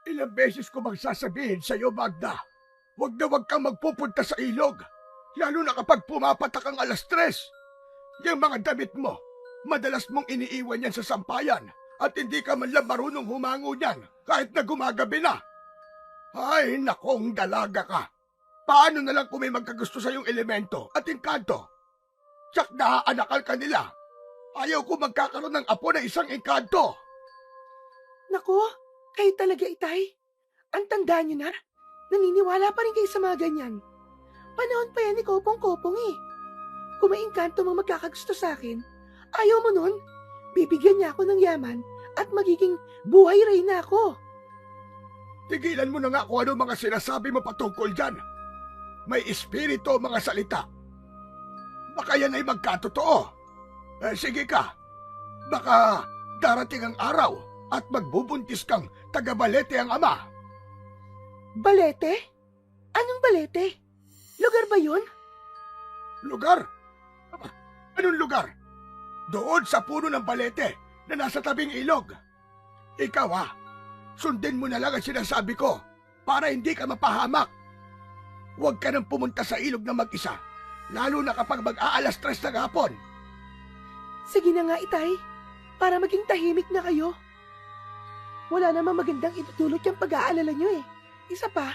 Ilang beses ko bang sasabihin sa'yo, Magda? Huwag kang magpupunta sa ilog. Lalo na kapag pumapatak ang 3:00. Yung mga damit mo, madalas mong iniiwan yan sa sampayan at hindi ka man lang marunong humango niyan kahit na gumagabi na. Ay, nakong dalaga ka. Paano na lang kung may magkagusto sa iyong elemento at engkanto? Tsak naaanakal ka nila. Ayaw ko magkakaroon ng apo na isang engkanto. Naku, kayo talaga, Itay. Ang tanda niyo na. Naniniwala pa rin kayo sa mga ganyan. Panahon pa yan ni Kopong-Kopong eh. Kung may engkanto mang magkakagusto sa akin, ayaw mo nun, bibigyan niya ako ng yaman at magiging buhay reyna ako. Tigilan mo na nga kung ano mga sinasabi mo patungkol dyan. May espiritu mga salita. Baka yan ay magkatotoo. Sige ka. Baka darating ang araw at magbubuntis kang taga-Balete ang ama. Balete? Anong Balete? Lugar ba yun? Lugar? Anong lugar? Doon sa puno ng balete na nasa tabing ilog. Ikaw sundin mo na lang ang sinasabi ko para hindi ka mapahamak. Huwag ka nang pumunta sa ilog na mag-isa, lalo na kapag mag-aalas-3 ng hapon. Sige na nga, Itay, para maging tahimik na kayo. Wala namang magandang itutulot yung pag-aalala nyo eh. Isa pa,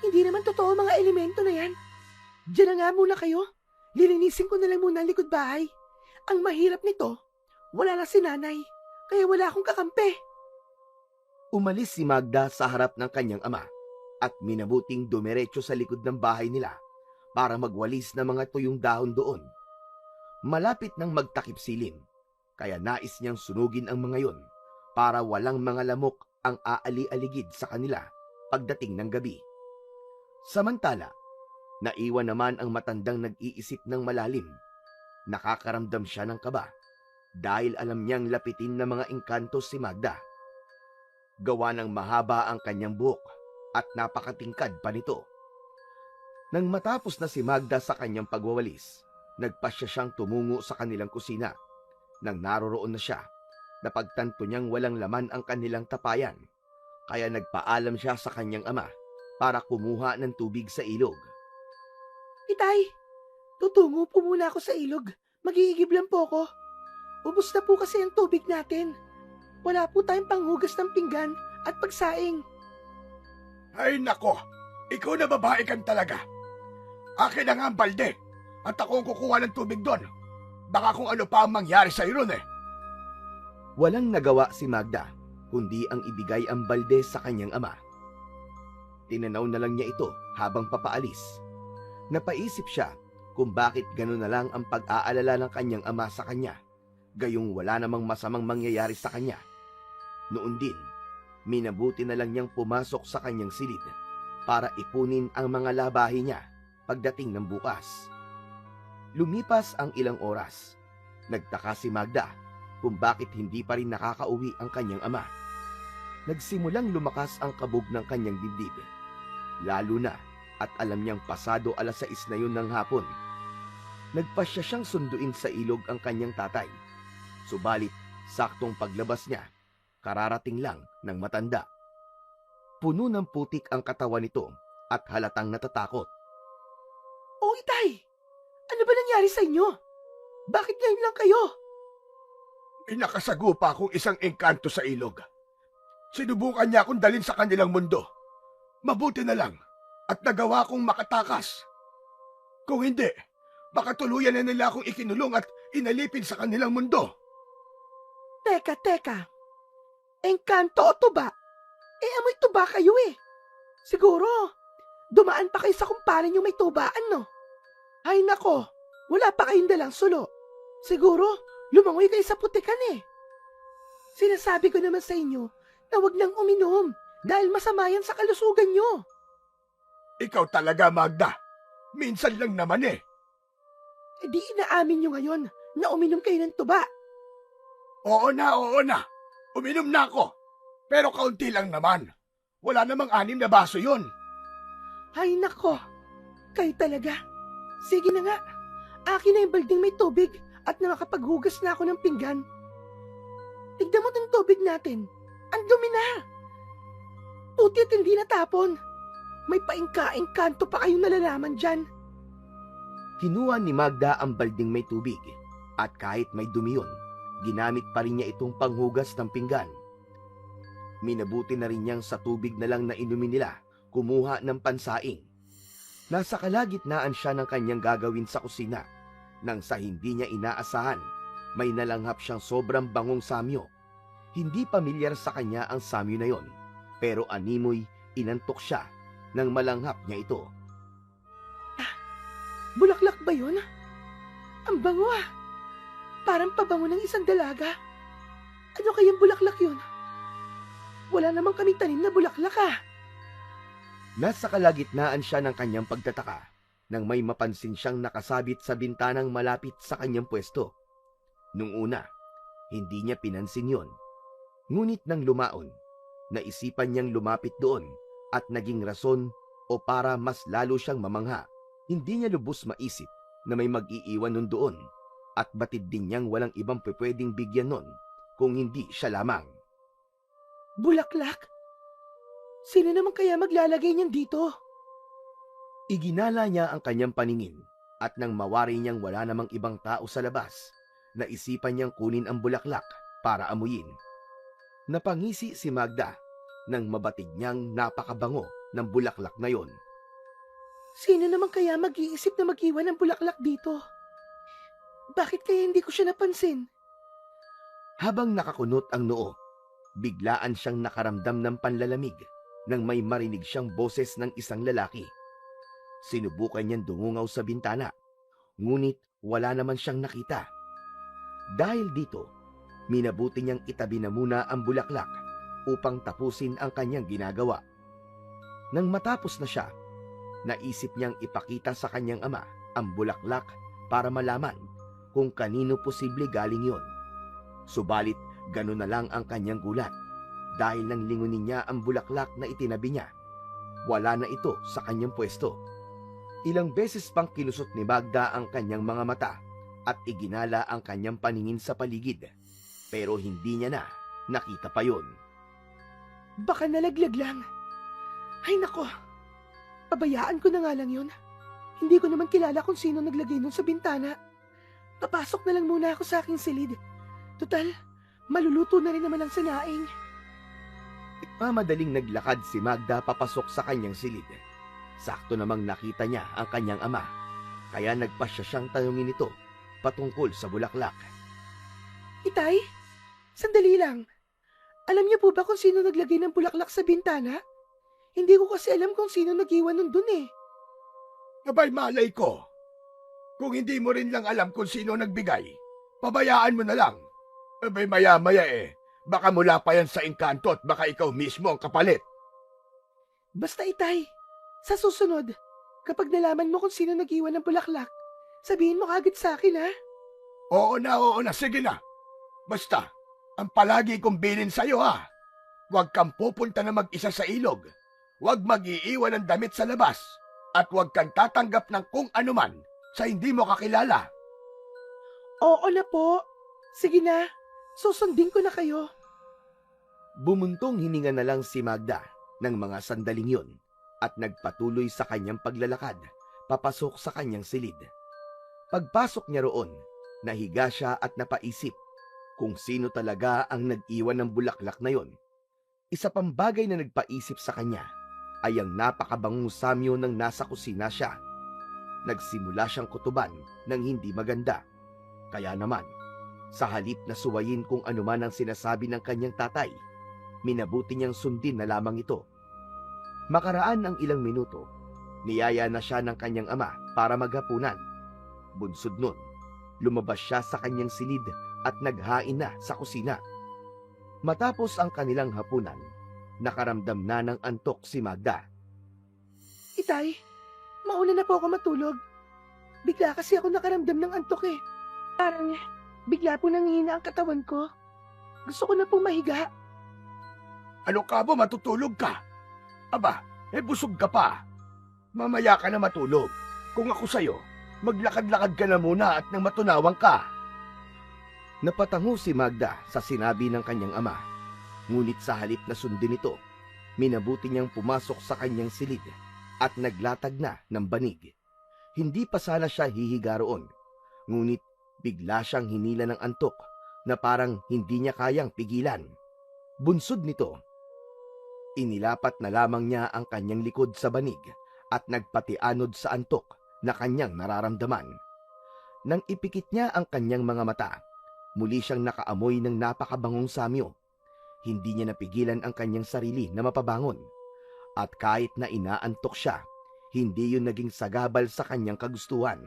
hindi naman totoo mga elemento na yan. Diyan na nga muna kayo. Lilinisin ko na lang muna ang likod bahay. Ang mahirap nito, wala na si nanay, kaya wala akong kakampi. Umalis si Magda sa harap ng kanyang ama at minabuting dumiretso sa likod ng bahay nila para magwalis ng mga tuyong dahon doon. Malapit nang magtakip silim, kaya nais niyang sunugin ang mga yon para walang mga lamok ang aali-aligid sa kanila pagdating ng gabi. Samantala, naiwan naman ang matandang nag-iisip ng malalim. Nakakaramdam siya ng kaba dahil alam niyang lapitin ng mga engkanto si Magda. Gawa ng mahaba ang kanyang buhok at napakatingkad pa nito. Nang matapos na si Magda sa kanyang pagwawalis, nagpasya siyang tumungo sa kanilang kusina. Nang naroroon na siya, napagtanto niyang walang laman ang kanilang tapayan, kaya nagpaalam siya sa kanyang ama para kumuha ng tubig sa ilog. Itay, tutungo po muna ako sa ilog. Mag-iigib lang po ako. Ubus na po kasi ang tubig natin. Wala po tayong panghugas ng pinggan at pagsaing. Ay nako, ikaw na babae kang talaga. Akin na nga ang balde at ako ang kukuha ng tubig doon. Baka kung ano pa ang mangyari sa iron eh. Walang nagawa si Magda, kundi ang ibigay ang balde sa kanyang ama. Tinanaw na lang niya ito habang papaalis. Napaisip siya kung bakit gano'n na lang ang pag-aalala ng kanyang ama sa kanya, gayong wala namang masamang mangyayari sa kanya. Noon din, minabuti na lang niyang pumasok sa kanyang silid para ipunin ang mga labahi niya pagdating ng bukas. Lumipas ang ilang oras. Nagtaka si Magda kung bakit hindi pa rin nakakauwi ang kanyang ama. Nagsimulang lumakas ang kabog ng kanyang dibdib. Lalo na at alam niyang pasado 6:00 na yun ng hapon. Nagpasya siyang sunduin sa ilog ang kanyang tatay. Subalit, saktong paglabas niya, kararating lang ng matanda. Puno ng putik ang katawan nito at halatang natatakot. Oh, Itay! Ano ba nangyari sa inyo? Bakit ngayon lang kayo? May nakasagupa akong isang engkanto sa ilog. Sinubukan niya akong dalhin sa kanilang mundo. Mabuti na lang at nagawa kong makatakas. Kung hindi, baka tuluyan na nila akong ikinulong at inalipin sa kanilang mundo. Teka. Engkanto o tuba? Amoy tuba kayo eh. Siguro, dumaan pa kayo sa kumpare nyo may tubaan, no? Ay nako, wala pa kayong dalang sulo. Siguro, lumangoy kayo sa putikan eh. Sinasabi ko naman sa inyo na wag nang uminom dahil masama yan sa kalusugan nyo. Ikaw talaga, Magda. Minsan lang naman eh. E di inaamin nyo ngayon na uminom kayo ng tuba. Oo na. Uminom na ako. Pero kaunti lang naman. Wala namang 6 na baso yun. Ay nako, kayo talaga. Sige na nga, akin na yung balding may tubig at nakakapaghugas na ako ng pinggan. Tignan mo tong tubig natin. Ang dumi na. Mabuti at hindi natapon. May paingka-engkanto pa kayong nalalaman dyan. Kinuha ni Magda ang balding may tubig at kahit may dumi yun, ginamit pa rin niya itong panghugas ng pinggan. Minabuti na rin niyang sa tubig na lang na inumin nila, kumuha ng pansaing. Nasa kalagitnaan siya ng kanyang gagawin sa kusina, nang sa hindi niya inaasahan, may nalanghap siyang sobrang bangong samyo. Hindi pamilyar sa kanya ang samyo na yon, pero animoy inantok siya nang malanghap niya ito. Bulaklak ba yun? Ang bango ah. Parang pabango ng isang dalaga. Ano kayang bulaklak yun? Wala namang kaming tanim na bulaklak ah. Nasa kalagitnaan siya ng kanyang pagtataka nang may mapansin siyang nakasabit sa bintanang malapit sa kanyang pwesto. Nung una, hindi niya pinansin yon. Ngunit nang lumaon, naisipan niyang lumapit doon at naging rason o para mas lalo siyang mamangha. Hindi niya lubos maisip na may mag-iiwan nun doon at batid din niyang walang ibang pwedeng bigyan nun kung hindi siya lamang. Bulaklak? Sino naman kaya maglalagay niyan dito? Iginala niya ang kanyang paningin at nang mawari niyang wala namang ibang tao sa labas, naisipan niyang kunin ang bulaklak para amuyin. Napangisi si Magda nang mabatid niyang napakabango ng bulaklak na yon. Sino naman kaya mag-iisip na mag-iwan ng bulaklak dito? Bakit kaya hindi ko siya napansin? Habang nakakunot ang noo, biglaan siyang nakaramdam ng panlalamig nang may marinig siyang boses ng isang lalaki. Sinubukan niyang dumungaw sa bintana, ngunit wala naman siyang nakita. Dahil dito, minabuti niyang itabi na muna ang bulaklak upang tapusin ang kanyang ginagawa. Nang matapos na siya, naisip niyang ipakita sa kanyang ama ang bulaklak para malaman kung kanino posible galing yon. Subalit, ganun na lang ang kanyang gulat dahil nang lingunin niya ang bulaklak na itinabi niya, wala na ito sa kanyang pwesto. Ilang beses pang kinusot ni Magda ang kanyang mga mata at iginala ang kanyang paningin sa paligid, pero hindi niya na nakita pa yon. Baka nalaglag lang. Ay nako, pabayaan ko na nga lang yun. Hindi ko naman kilala kung sino naglagay nun sa bintana. Papasok na lang muna ako sa aking silid. Total, maluluto na rin naman ang sinaing. Madaling naglakad si Magda papasok sa kanyang silid. Sakto namang nakita niya ang kanyang ama, kaya nagpasya siyang tanungin ito patungkol sa bulaklak. Itay, sandali lang. Alam niyo po ba kung sino naglagay ng bulaklak sa bintana? Hindi ko kasi alam kung sino nag-iwan nun dun eh. Abay malay ko. Kung hindi mo rin lang alam kung sino nagbigay, pabayaan mo na lang. Abay maya-maya baka mula pa yan sa engkanto at baka ikaw mismo ang kapalit. Basta itay, sa susunod, kapag nalaman mo kung sino nag-iwan ng bulaklak, sabihin mo kagad sa akin ha. Oo na, sige na. Basta, ang palagi kong bilin sa'yo ha. Huwag kang pupunta na mag-isa sa ilog. Huwag mag-iiwan ng damit sa labas. At huwag kang tatanggap ng kung anuman sa hindi mo kakilala. Oo na po. Sige na, susundin ko na kayo. Bumuntong hininga na lang si Magda ng mga sandaling yon at nagpatuloy sa kanyang paglalakad papasok sa kanyang silid. Pagpasok niya roon, nahiga siya at napaisip kung sino talaga ang nag-iwan ng bulaklak na yon. Isa pang bagay na nagpaisip sa kanya ay ang napakabangong samyo ng nasa kusina siya. Nagsimula siyang kutuban ng hindi maganda. Kaya naman, sa halip na suwayin kung anuman ang sinasabi ng kanyang tatay, minabuti niyang sundin na lamang ito. Makaraan ang ilang minuto, niyaya na siya ng kanyang ama para maghapunan. Bunsod nun, lumabas siya sa kanyang silid at naghain na sa kusina. Matapos ang kanilang hapunan, nakaramdam na ng antok si Magda. Itay, mauna na po ako matulog. Bigla kasi ako nakaramdam ng antok eh. Parang bigla po nanghihina ang katawan ko. Gusto ko na pong mahiga. Ano ka ba, matutulog ka? Aba, busog ka pa. Mamaya ka na matulog. Kung ako sa'yo, maglakad-lakad ka na muna at nang matunawang ka. Napatango si Magda sa sinabi ng kanyang ama. Ngunit sa halip na sundin ito, minabuti niyang pumasok sa kanyang silid at naglatag na ng banig. Hindi pa sana siya hihiga roon, ngunit bigla siyang hinila ng antok na parang hindi niya kayang pigilan. Bunsod nito, inilapat na lamang niya ang kanyang likod sa banig at nagpatianod sa antok na kanyang nararamdaman. Nang ipikit niya ang kanyang mga mata, muli siyang nakaamoy ng napakabangong samyo. Hindi niya napigilan ang kanyang sarili na mapabangon. At kahit na inaantok siya, hindi yun naging sagabal sa kanyang kagustuhan.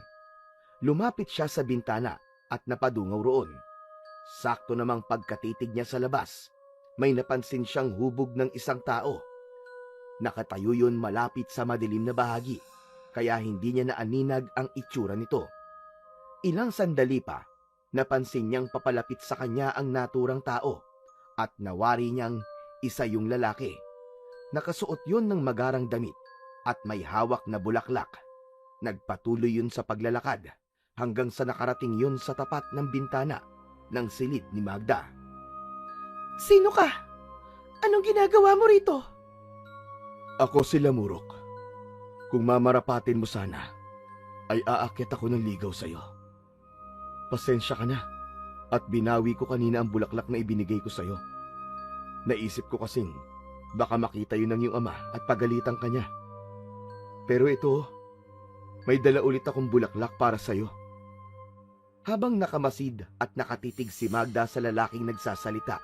Lumapit siya sa bintana at napadungaw roon. Sakto namang pagkatitig niya sa labas, may napansin siyang hubog ng isang tao. Nakatayo yun malapit sa madilim na bahagi, kaya hindi niya naaninag ang itsura nito. Ilang sandali pa, napansin niyang papalapit sa kanya ang naturang tao at nawari niyang isa yung lalaki. Nakasuot yun ng magarang damit at may hawak na bulaklak. Nagpatuloy yun sa paglalakad hanggang sa nakarating yun sa tapat ng bintana ng silid ni Magda. Sino ka? Anong ginagawa mo rito? Ako si Lamurok. Kung mamarapatin mo sana, ay aakyat ako ng ligaw sa'yo. Pasensya ka na at binawi ko kanina ang bulaklak na ibinigay ko sa'yo. Naisip ko kasing baka makita yun ng iyong ama at pagalitan ka niya. Pero ito, may dala ulit akong bulaklak para sa'yo. Habang nakamasid at nakatitig si Magda sa lalaking nagsasalita,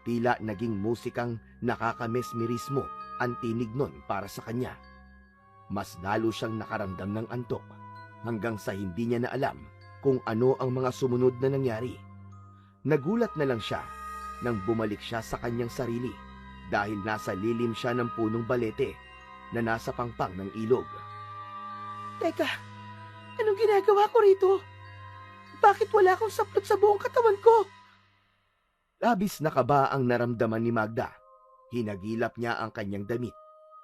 tila naging musikang nakakamesmerismo ang tinig nun para sa kanya. Mas lalo siyang nakaramdam ng antok hanggang sa hindi niya na alam kung ano ang mga sumunod na nangyari. Nagulat na lang siya nang bumalik siya sa kanyang sarili dahil nasa lilim siya ng punong balete na nasa pangpang ng ilog. Teka, anong ginagawa ko rito? Bakit wala akong saplot sa buong katawan ko? Labis na kaba ang naramdaman ni Magda. Hinagilap niya ang kanyang damit,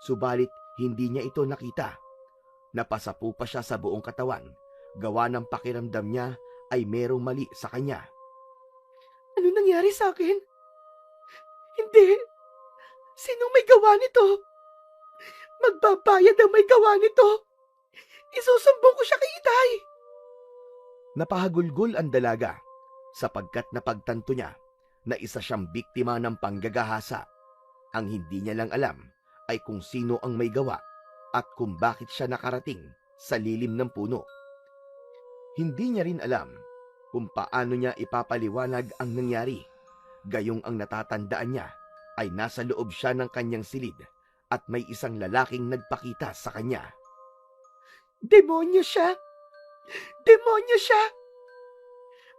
subalit hindi niya ito nakita. Napasapu pa siya sa buong katawan, gawa ng pakiramdam niya ay merong mali sa kanya. Ano nangyari sa akin? Hindi. Sinong may gawa nito? Magbabayad ang may gawa nito. Isusumbong ko siya kay Itay. Napahagulgol ang dalaga sapagkat napagtanto niya na isa siyang biktima ng panggagahasa. Ang hindi niya lang alam ay kung sino ang may gawa at kung bakit siya nakarating sa lilim ng puno. Hindi niya rin alam kung paano niya ipapaliwanag ang nangyari. Gayong ang natatandaan niya ay nasa loob siya ng kanyang silid at may isang lalaking nagpakita sa kanya. Demonyo siya! Demonyo siya!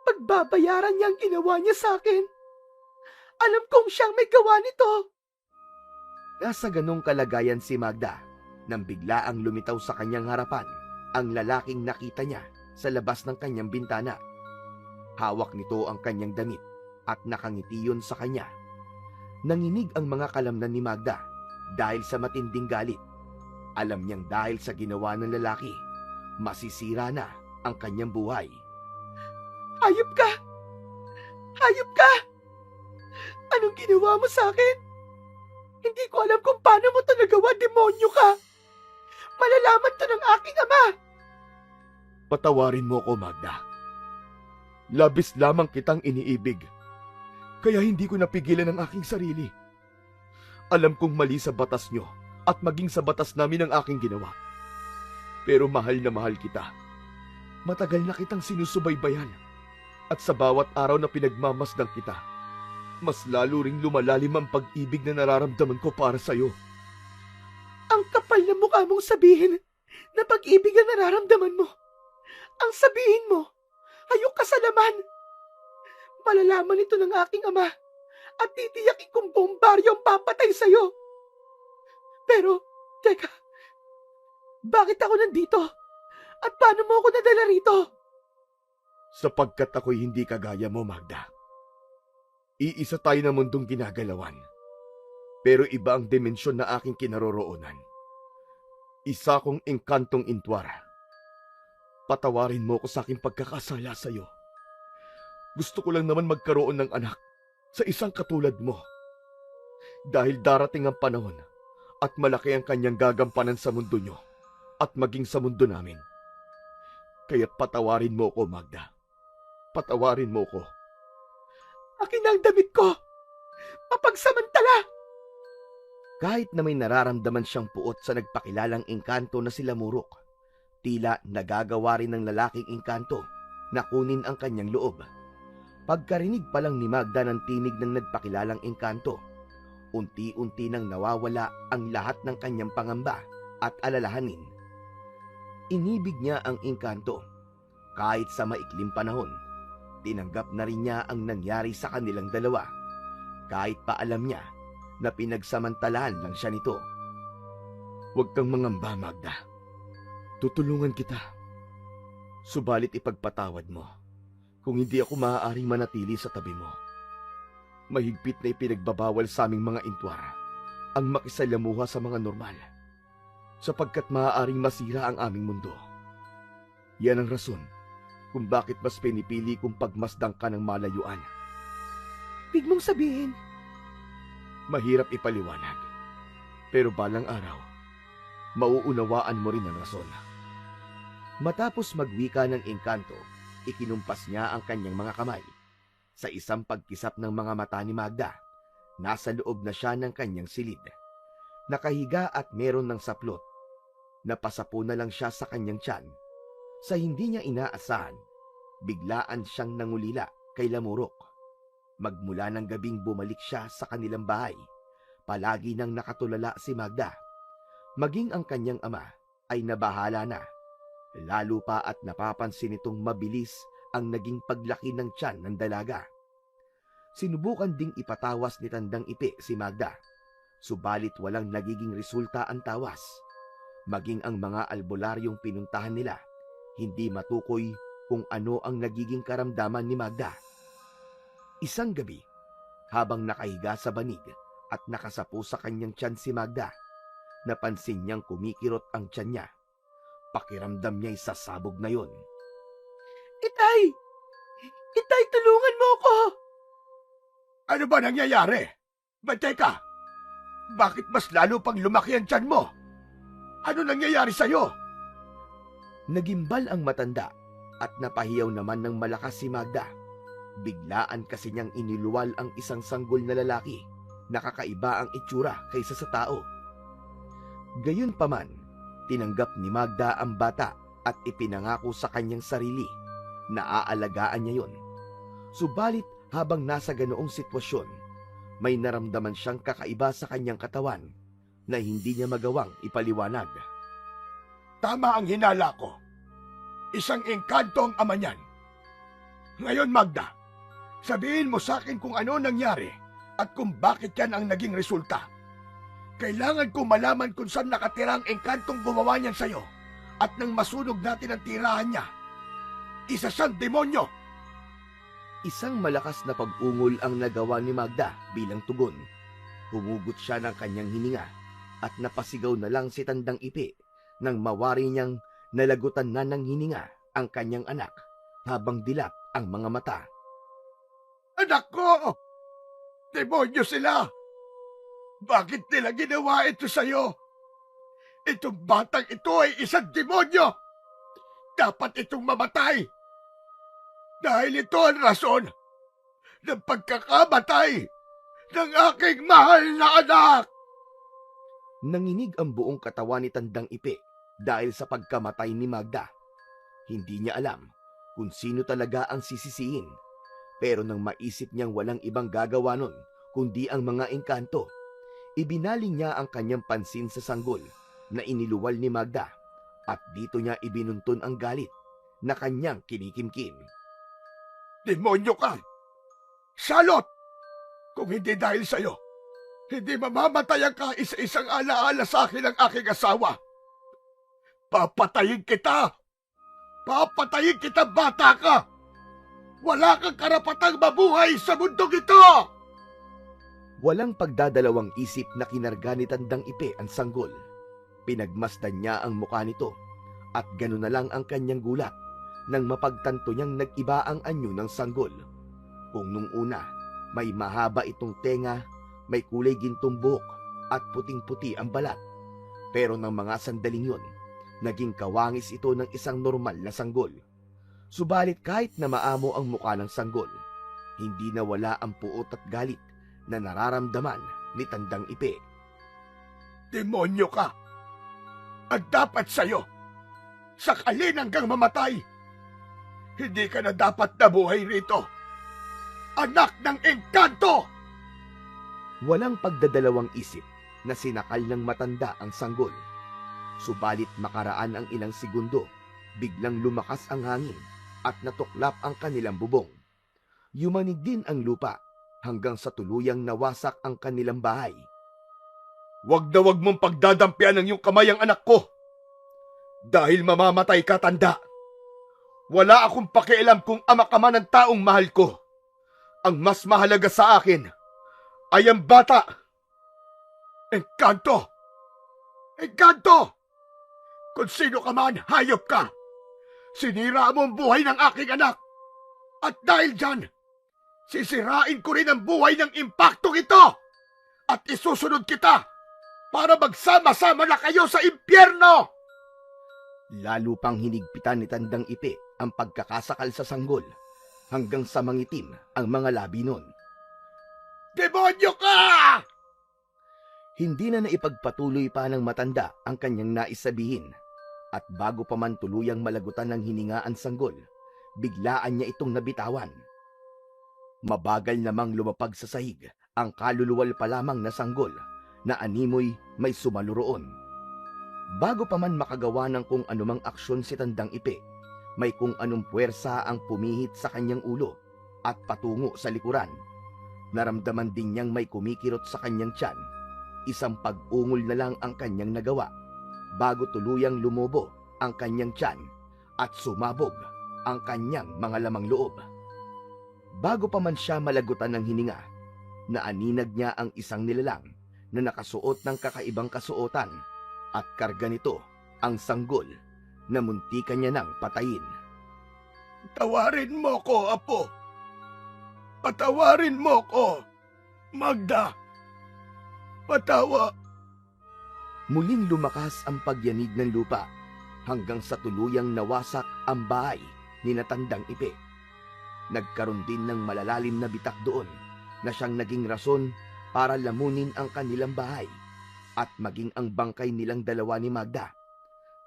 Pagbabayaran niya ang ginawa niya sa akin. Alam kong siyang may gawa nito. Nasa ganong kalagayan si Magda nang bigla ang lumitaw sa kanyang harapan ang lalaking nakita niya sa labas ng kanyang bintana. Hawak nito ang kanyang damit at nakangiti yun sa kanya. Nanginig ang mga kalamnan ni Magda dahil sa matinding galit. Alam niyang dahil sa ginawa ng lalaki, masisira na ang kanyang buhay. Hayop ka! Hayop ka! Anong ginawa mo sa akin? Hindi ko alam kung paano mo ito nagawa, demonyo ka! Malalaman to ng aking ama! Patawarin mo ko, Magda. Labis lamang kitang iniibig. Kaya hindi ko napigilan ang aking sarili. Alam kong mali sa batas nyo at maging sa batas namin ang aking ginawa. Pero mahal na mahal kita. Matagal na kitang sinusubaybayan. At sa bawat araw na pinagmamasdang kita, mas lalo ring lumalalim ang pag-ibig na nararamdaman ko para sa'yo. Ang kapal na mukha mong sabihin na pag-ibig ang nararamdaman mo. Ang sabihin mo, hayok ka sa laman. Malalaman ito ng aking ama at titiyakin kong bombaryo ang papatay sa'yo. Pero, teka, bakit ako nandito? At paano mo ako nadala rito? Sapagkat ako'y hindi kagaya mo, Magda. Iisa tayo na mundong ginagalawan. Pero iba ang dimensyon na aking kinaroroonan. Isa kong engkantong intwara. Patawarin mo ko sa aking pagkakasala sa iyo. Gusto ko lang naman magkaroon ng anak sa isang katulad mo. Dahil darating ang panahon at malaki ang kanyang gagampanan sa mundo nyo at maging sa mundo namin. Kaya patawarin mo ko, Magda. Patawarin mo ko. Akin na ang damit ko! Mapagsamantala! Kahit na may nararamdaman siyang puot sa nagpakilalang engkanto na si Lamurok, tila nagagawa rin ng lalaking engkanto na kunin ang kanyang loob. Pagkarinig pa lang ni Magda ng tinig ng nagpakilalang engkanto, unti-unti nang nawawala ang lahat ng kanyang pangamba at alalahanin. Inibig niya ang engkanto. Kahit sa maikling panahon, tinanggap na rin niya ang nangyari sa kanilang dalawa. Kahit pa alam niya na pinagsamantalahan lang siya nito. Huwag kang mangamba, Magda. Tutulungan kita. Subalit ipagpatawad mo kung hindi ako maaaring manatili sa tabi mo. Mahigpit na ipinagbabawal sa aming mga intwara ang makisalamuha sa mga normal, sapagkat maaaring masira ang aming mundo. Yan ang rason kung bakit mas pinipili kong pagmasdang ka ng malayuan. Ibig mong sabihin, Mahirap ipaliwanag, pero balang araw, mauunawaan mo rin ang rason. Matapos magwika ng engkanto, ikinumpas niya ang kanyang mga kamay. Sa isang pagkisap ng mga mata ni Magda, nasa loob na siya ng kanyang silid. Nakahiga at meron ng saplot. Napasapo na lang siya sa kanyang tiyan. Sa hindi niya inaasahan, biglaan siyang nangulila kay Lamurok. Magmula ng gabing bumalik siya sa kanilang bahay, palagi nang nakatulala si Magda. Maging ang kanyang ama ay nabahala na. Lalo pa at napapansin itong mabilis ang naging paglaki ng tiyan ng dalaga. Sinubukan ding ipatawas ni Tandang Ipi si Magda, subalit walang nagiging resulta ang tawas. Maging ang mga albularyong pinuntahan nila, hindi matukoy kung ano ang nagiging karamdaman ni Magda. Isang gabi, habang nakahiga sa banig at nakasapo sa kanyang tiyan si Magda, napansin niyang kumikirot ang tiyan niya. Pakiramdam niya'y sasabog na yon. Itay! Itay, tulungan mo ko! Ano ba nangyayari? Teka, bakit mas lalo pang lumaki ang tiyan mo? Ano nangyayari sa'yo? Nagimbal ang matanda at napahiyaw naman ng malakas si Magda. Biglaan kasi niyang iniluwal ang isang sanggol na lalaki. Nakakaiba ang itsura kaysa sa tao. Gayunpaman, tinanggap ni Magda ang bata at ipinangako sa kanyang sarili na aalagaan niya yon. Subalit habang nasa ganoong sitwasyon, may naramdaman siyang kakaiba sa kanyang katawan na hindi niya magawang ipaliwanag. Tama ang hinala ko. Isang engkanto ang ama niyan. Ngayon, Magda, sabihin mo sa akin kung ano nangyari at kung bakit yan ang naging resulta. Kailangan ko malaman kung saan nakatira ang engkantong gumawa niyan sa'yo at nang masunog natin ang tirahan niya. Isa siyang demonyo! Isang malakas na pag-ungol ang nagawa ni Magda bilang tugon. Humugot siya ng kanyang hininga at napasigaw na lang si Tandang Ipi nang mawari niyang nalagutan na ng hininga ang kanyang anak habang dilap ang mga mata. Anak ko! Demonyo sila! Bakit nila ginawa ito sa'yo? Itong batang ito ay isang demonyo! Dapat itong mamatay! Dahil ito ang rason ng pagkakamatay ng aking mahal na anak! Nanginig ang buong katawan ni Tandang Ipi dahil sa pagkamatay ni Magda. Hindi niya alam kung sino talaga ang sisisiin, pero nang maisip niyang walang ibang gagawa nun kundi ang mga engkanto, ibinaling niya ang kanyang pansin sa sanggol na iniluwal ni Magda at dito niya ibinuntun ang galit na kanyang kinikimkim. Demonyo ka! Salot! Kung hindi dahil sa'yo, hindi mamamatay ang kaisa-isang alaala sa akin ng aking asawa. Papatayin kita! Papatayin kita, bata ka! Wala kang karapatang mabuhay sa mundong ito! Walang pagdadalawang isip na kinarga ni Tandang Ipi ang sanggol. Pinagmasdan niya ang mukha nito at gano'n na lang ang kanyang gulat nang mapagtanto niyang nag-iba ang anyo ng sanggol. Kung nung una may mahaba itong tenga, May kulay gintong buhok at puting-puti ang balat. Pero ng mga sandaling yun, naging kawangis ito ng isang normal na sanggol. Subalit kahit na maamo ang mukha ng sanggol, hindi nawala ang puot at galit na nararamdaman ni Tandang Ipe. Demonyo ka! At dapat sa'yo, sakalin hanggang mamatay. Hindi ka na dapat nabuhay rito. Anak ng engkanto! Walang pagdadalawang isip na sinakal ng matanda ang sanggol. Subalit makaraan ang ilang segundo, biglang lumakas ang hangin at natuklap ang kanilang bubong. Yumanig din ang lupa hanggang sa tuluyang nawasak ang kanilang bahay. Wag na wag mong pagdadampian ng iyong kamay ang anak ko. Dahil mamamatay ka, tanda. Wala akong pakialam kung ama ka man ng taong mahal ko. Ang mas mahalaga sa akin ay ang bata. Engkanto! Engkanto! Kung sino ka man, hayop ka. Sinira mo ang buhay ng aking anak. At dahil dyan, sisirain ko rin ang buhay ng impaktong ito. At isusunod kita para magsama-sama na kayo sa impyerno! Lalo pang hinigpitan ni Tandang Ipe ang pagkakasakal sa sanggol hanggang sa mangitim ang mga labi nun. Demonyo ka! Hindi na naipagpatuloy pa ng matanda ang kanyang nais sabihin at bago pa man tuluyang malagutan ng hininga ang sanggol, biglaan niya itong nabitawan. Mabagal namang lumapag sa sahig ang kaluluwal pa lamang na sanggol na animoy may sumalo roon. Bago pa man makagawa ng kung anumang aksyon si Tandang Ipe, may kung anong puwersa ang pumihit sa kanyang ulo at patungo sa likuran. Naramdaman din niyang may kumikirot sa kanyang tiyan. Isang pag-ungol na lang ang kanyang nagawa bago tuluyang lumobo ang kanyang tiyan at sumabog ang kanyang mga lamang loob. Bago pa man siya malagutan ng hininga, naaninag niya ang isang nilalang na nakasuot ng kakaibang kasuotan at karga nito ang sanggol na muntikan niya nang patayin. Tawarin mo ko, Apo. Patawarin mo ko, Magda. Patawa. Muling lumakas ang pagyanig ng lupa hanggang sa tuluyang nawasak ang bahay ni Tandang Ipe. Nagkaroon din ng malalalim na bitak doon na siyang naging rason para lamunin ang kanilang bahay at maging ang bangkay nilang dalawa ni Magda.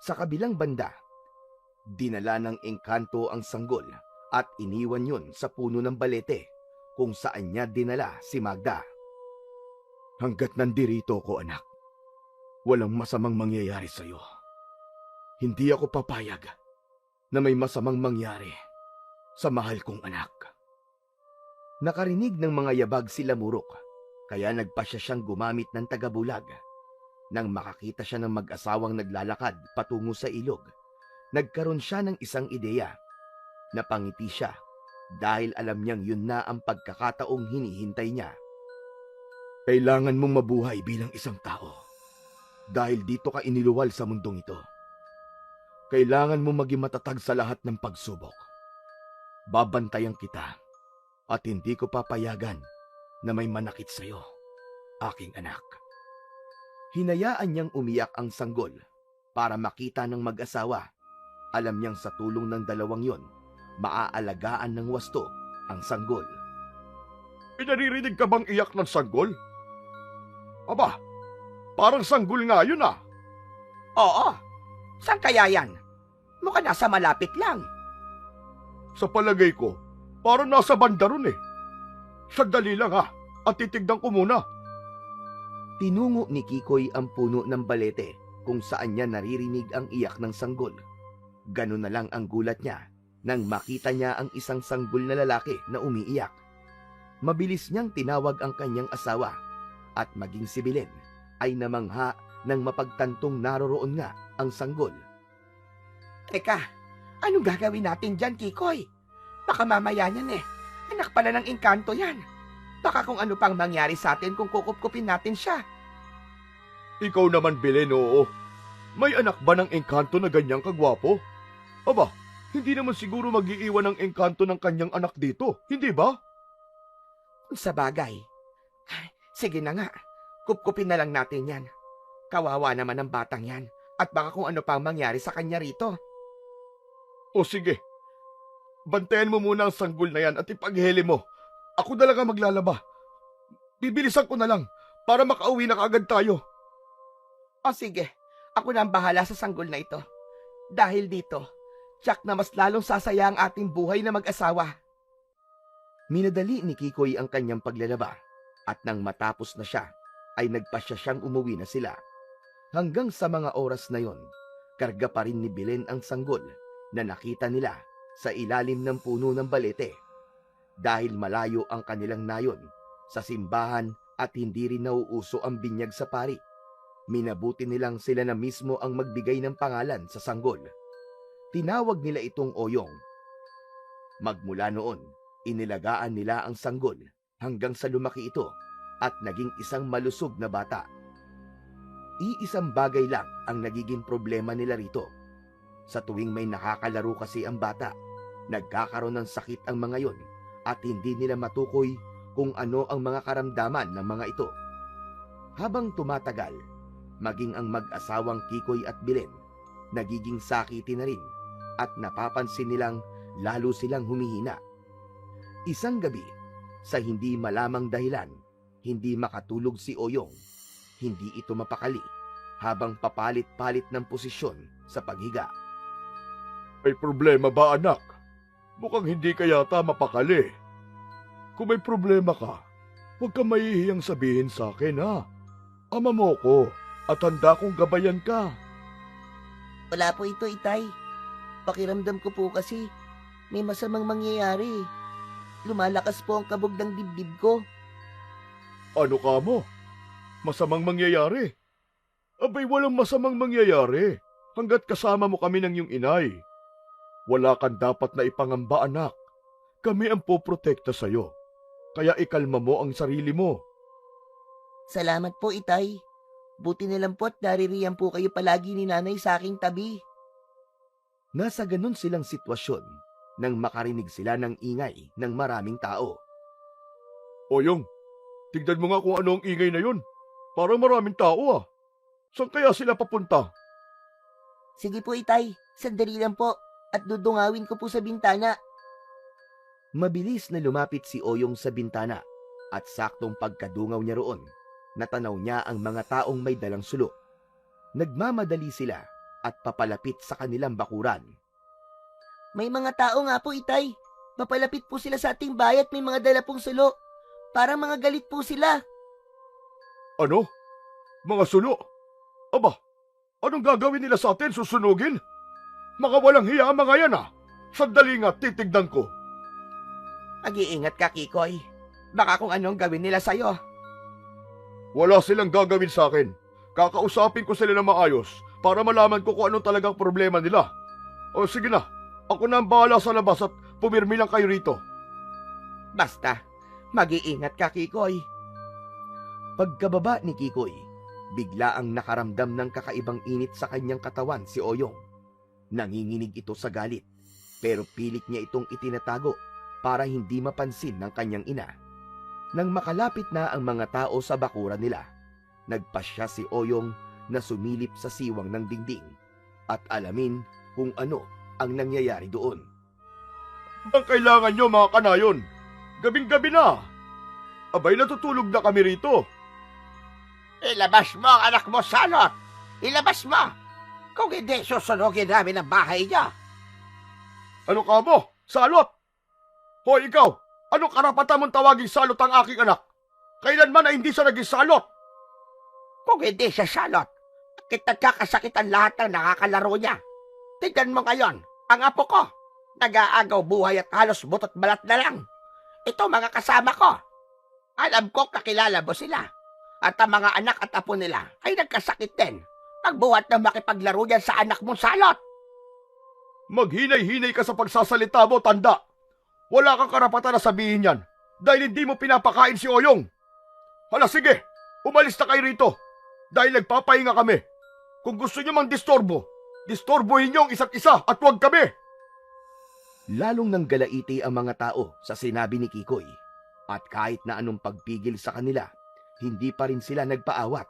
Sa kabilang banda, dinala ng engkanto ang sanggol at iniwan yun sa puno ng balete kung saan niya dinala si Magda. Hanggat nandirito ko, anak, walang masamang mangyayari sa iyo. Hindi ako papayag na may masamang mangyari sa mahal kong anak. Nakarinig ng mga yabag si Lamurok, kaya nagpasya siyang gumamit ng tagabulag. Nang makakita siya ng mag-asawang naglalakad patungo sa ilog, nagkaroon siya ng isang ideya. Napangiti siya dahil alam niyang yun na ang pagkakataong hinihintay niya. Kailangan mong mabuhay bilang isang tao dahil dito ka iniluwal sa mundong ito. Kailangan mong maging matatag sa lahat ng pagsubok. Babantayan kita at hindi ko papayagan na may manakit sa iyo, aking anak. Hinayaan niyang umiyak ang sanggol para makita ng mag-asawa. Alam niyang sa tulong ng dalawang yon, maaalagaan ng wasto ang sanggol. Naririnig ka bang iyak ng sanggol? Aba, parang sanggol nga yun ah. Oo. Saan kaya yan? Mukha nasa malapit lang. Sa palagay ko, parang nasa banda ron eh. Sandali lang ha, at titignan ko muna. Tinungo ni Kikoy ang puno ng balete kung saan niya naririnig ang iyak ng sanggol. Ganun na lang ang gulat niya nang makita niya ang isang sanggol na lalaki na umiiyak. Mabilis niyang tinawag ang kanyang asawa at maging si Belen ay namangha nang mapagtantong naroroon nga ang sanggol. Teka, anong gagawin natin dyan, Kikoy? Baka mamaya niyan eh. Anak pala ng engkanto yan. Baka kung ano pang mangyari sa atin kung kukupkupin natin siya. Ikaw naman, Belen, oo. May anak ba ng engkanto na ganyang kagwapo? Aba, hindi naman siguro mag-iiwan ng engkanto ng kanyang anak dito, hindi ba? Sa bagay, Sige na nga, kupkupin na lang natin yan. Kawawa naman ang batang yan at baka kung ano pang mangyari sa kanya rito. O sige, bantayan mo muna ang sanggol na yan at ipaghele mo. Ako na lang ang maglalaba. Bibilisan ko na lang para makauwi na kaagad tayo. O sige, ako na ang bahala sa sanggol na ito. Dahil dito, tiyak na mas lalong sasaya ang ating buhay na mag-asawa. Minadali ni Kikoy ang kanyang paglalaba at nang matapos na siya, ay nagpasya siyang umuwi na sila. Hanggang sa mga oras na yon, karga pa rin ni Belen ang sanggol na nakita nila sa ilalim ng puno ng balete. Dahil malayo ang kanilang nayon sa simbahan at hindi rin nauuso ang binyag sa pari, minabuti nilang sila na mismo ang magbigay ng pangalan sa sanggol. Tinawag nila itong Oyong. Magmula noon, inilagaan nila ang sanggol hanggang sa lumaki ito at naging isang malusog na bata. Iisang bagay lang ang nagiging problema nila rito. Sa tuwing may nakakalaro kasi ang bata, nagkakaroon ng sakit ang mga yon at hindi nila matukoy kung ano ang mga karamdaman ng mga ito. Habang tumatagal, maging ang mag-asawang Kikoy at Belen, nagiging sakiti na rin at napapansin nilang lalo silang humihina. Isang gabi, sa hindi malamang dahilan, hindi makatulog si Oyong. Hindi ito mapakali habang papalit-palit ng posisyon sa paghiga. May problema ba, anak? Mukhang hindi ka yata mapakali. Kung may problema ka, huwag kang mahihiyang sabihin sa akin, ha? Ama mo ko at handa kong gabayan ka. Wala po ito, Itay. Pakiramdam ko po kasi may masamang mangyayari. Lumalakas po ang kabog ng dibdib ko. Ano ka mo? Masamang mangyayari? Abay, walang masamang mangyayari hanggat kasama mo kami ng iyong inay. Wala kang dapat na ipangamba, anak. Kami ang poprotekta sa'yo. Kaya ikalma mo ang sarili mo. Salamat po, Itay. Buti na lang po at naririyan po kayo palagi ni nanay sa aking tabi. Nasa ganun silang sitwasyon nang makarinig sila ng ingay ng maraming tao. Oyong, tignan mo nga kung ano ang ingay na yun. Parang maraming tao, ah. Saan kaya sila papunta? Sige po, Itay. Sandali lang po at dudungawin ko po sa bintana. Mabilis na lumapit si Oyong sa bintana at saktong pagkadungaw niya roon, natanaw niya ang mga taong may dalang sulok. Nagmamadali sila at papalapit sa kanilang bakuran. May mga tao nga po, Itay. Papalapit po sila sa ating bahay at may mga dala pong sulo. Parang mga galit po sila. Ano? Mga sulo? Aba, anong gagawin nila sa atin? Susunugin? Mga walang hiya ang mga yan, ah. Sandali nga, titignan ko. Mag-iingat ka, Kikoy. Baka kung anong gawin nila sa'yo. Wala silang gagawin sa akin. Kakausapin ko sila na maayos para malaman ko kung anong talagang problema nila. O sige na, ako na ang bahala sa labas at pumirmi lang kayo rito. Basta, mag-iingat ka, Kikoy. Pagkababa ni Kikoy, bigla ang nakaramdam ng kakaibang init sa kanyang katawan si Oyong. Nanginginig ito sa galit, pero pilit niya itong itinatago para hindi mapansin ng kanyang ina. Nang makalapit na ang mga tao sa bakuran nila, nagpasya si Oyong na sumilip sa siwang ng dingding at alamin kung ano ang nangyayari doon. Ang kailangan nyo, mga kanayon? Gabing-gabi na. Abay, natutulog na kami rito. Ilabas mo ang anak mo, Salot! Ilabas mo! Kung hindi, susunugin namin ang bahay niya. Ano ka mo? Salot? Hoy, ikaw! Anong karapatan mong tawaging salot ang aking anak? Kailanman ay hindi siya naging salot? Kung hindi siya Salot, bakit nagkakasakit ang lahat ng nakakalaro niya? Tignan mo ngayon, ang apo ko. Nag-aagaw buhay at halos butot balat na lang. Ito mga kasama ko. Alam ko kakilala mo sila. At ang mga anak at apo nila ay nagkasakit din. Pagbuhat na makipaglaro yan sa anak mong Salot. Maghinay-hinay ka sa pagsasalita mo, tanda. Wala kang karapatan na sabihin yan dahil hindi mo pinapakain si Oyong. Hala, sige, umalis na kayo rito dahil nagpapahinga kami. Kung gusto nyo mang disturbohin nyo ang isa't isa at huwag kami. Lalong nanggalaiti ang mga tao sa sinabi ni Kikoy at kahit na anong pagpigil sa kanila, hindi pa rin sila nagpaawat.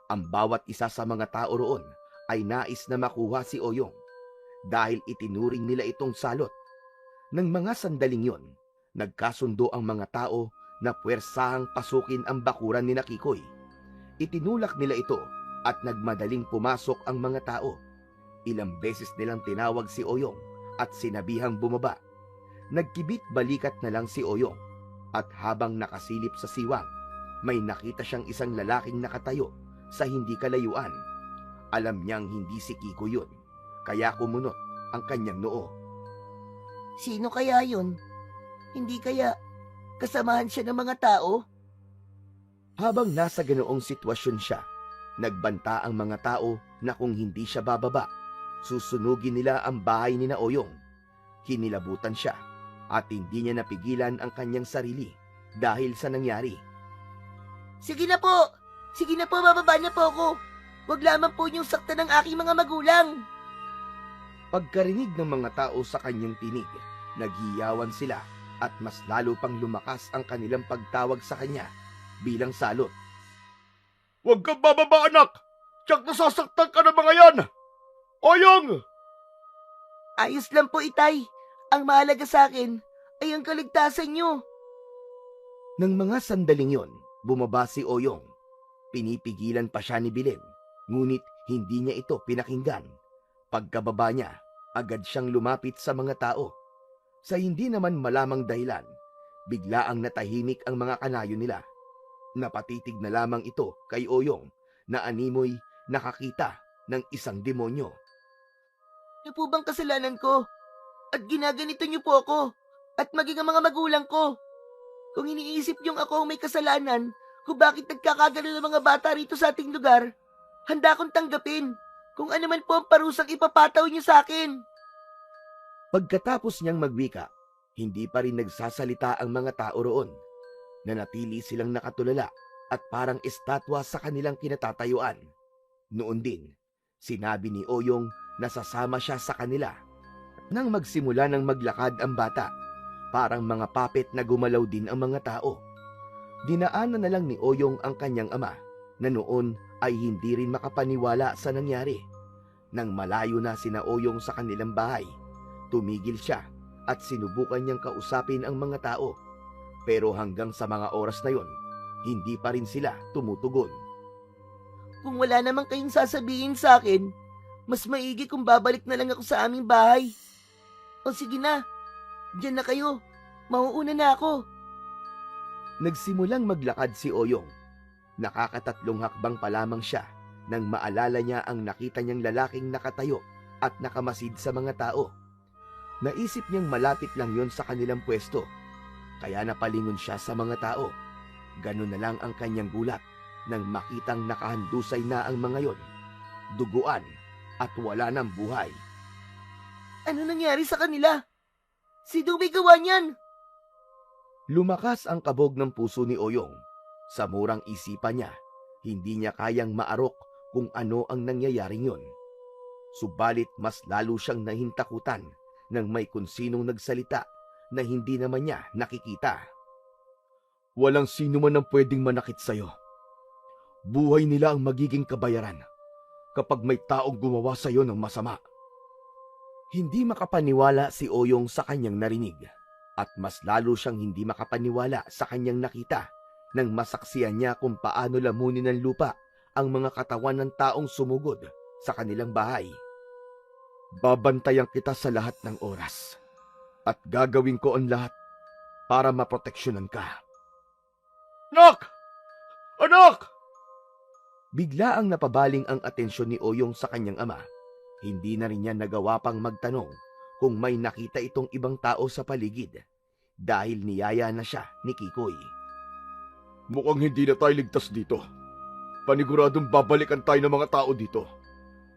Ang bawat isa sa mga tao roon ay nais na makuha si Oyong dahil itinuring nila itong salot. Nang mga sandaling yon, nagkasundo ang mga tao na puwersahang pasukin ang bakuran ni Kikoy. Itinulak nila ito at nagmadaling pumasok ang mga tao. Ilang beses nilang tinawag si Oyong at sinabihang bumaba. Nagkibit balikat na lang si Oyong at habang nakasilip sa siwang, may nakita siyang isang lalaking nakatayo sa hindi kalayuan. Alam niyang hindi si Kiko yun, kaya kumunot ang kanyang noo. Sino kaya yun? Hindi kaya kasamahan siya ng mga tao? Habang nasa ganoong sitwasyon siya, nagbanta ang mga tao na kung hindi siya bababa, susunugin nila ang bahay ni Oyong. Kinilabutan siya at hindi niya napigilan ang kanyang sarili dahil sa nangyari. Sige na po, bababa na po ako. Huwag lamang po niyong saktan ng aking mga magulang. Pagkarinig ng mga tao sa kanyang tinig, naghiyawan sila at mas lalo pang lumakas ang kanilang pagtawag sa kanya bilang salot. Huwag kang bababa, anak! Tiyak nasasaktan ka ng mga yan! Oyong! Ayos lang po, Itay. Ang mahalaga sa akin ay ang kaligtasan niyo. Nang mga sandaling yon, bumaba si Oyong. Pinipigilan pa siya ni Bilin, ngunit hindi niya ito pinakinggan. Pagkababa niya, agad siyang lumapit sa mga tao. Sa hindi naman malamang dahilan, biglaang natahimik ang mga kanayo nila. Napatitig na lamang ito kay Oyong na animoy nakakita ng isang demonyo. Ano po bang kasalanan ko? At ginaganito niyo po ako at maging ang mga magulang ko. Kung iniisip niyong ako ang may kasalanan kung bakit nagkakagano ng mga bata rito sa ating lugar, handa akong tanggapin kung ano man po ang parusang ipapataw niyo sa akin. Pagkatapos niyang magwika, hindi pa rin nagsasalita ang mga tao roon. Nanatili silang nakatulala at parang estatwa sa kanilang kinatatayuan. Noon din, sinabi ni Oyong na sasama siya sa kanila. Nang magsimula ng maglakad ang bata, parang mga puppet na gumalaw din ang mga tao. Dinaanan na lang ni Oyong ang kanyang ama na noon ay hindi rin makapaniwala sa nangyari. Nang malayo na sina Oyong sa kanilang bahay, tumigil siya at sinubukan niyang kausapin ang mga tao. Pero hanggang sa mga oras na yon, hindi pa rin sila tumutugon. Kung wala namang kayong sasabihin sa akin, mas maigi kung babalik na lang ako sa aming bahay. O sige na, diyan na kayo. Mauuna na ako. Nagsimulang maglakad si Oyong. Nakakatatlong hakbang pa lamang siya nang maalala niya ang nakita niyang lalaking nakatayo at nakamasid sa mga tao. Naisip niyang malapit lang yon sa kanilang pwesto, kaya napalingon siya sa mga tao. Ganun na lang ang kanyang gulat nang makitang nakahandusay na ang mga yon, duguan at wala ng buhay. Ano nangyari sa kanila? Sino may gawa niyan? Lumakas ang kabog ng puso ni Oyong. Sa murang isipan niya, hindi niya kayang maarok kung ano ang nangyayaring yon. Subalit mas lalo siyang nahintakutan nang may kung sinong nagsalita na hindi naman niya nakikita. Walang sino man ang pwedeng manakit sa'yo. Buhay nila ang magiging kabayaran kapag may taong gumawa sa'yo ng masama. Hindi makapaniwala si Oyong sa kanyang narinig at mas lalo siyang hindi makapaniwala sa kanyang nakita nang masaksiyan niya kung paano lamunin ng lupa ang mga katawan ng taong sumugod sa kanilang bahay. Babantayan kita sa lahat ng oras at gagawin ko ang lahat para maproteksyonan ka. Anak! Anak! Bigla ang napabaling ang atensyon ni Oyong sa kanyang ama. Hindi na rin niya nagawa pang magtanong kung may nakita itong ibang tao sa paligid dahil niyaya na siya ni Kikoy. Mukhang hindi na tayo ligtas dito. Paniguradong babalikan tayo ng mga tao dito.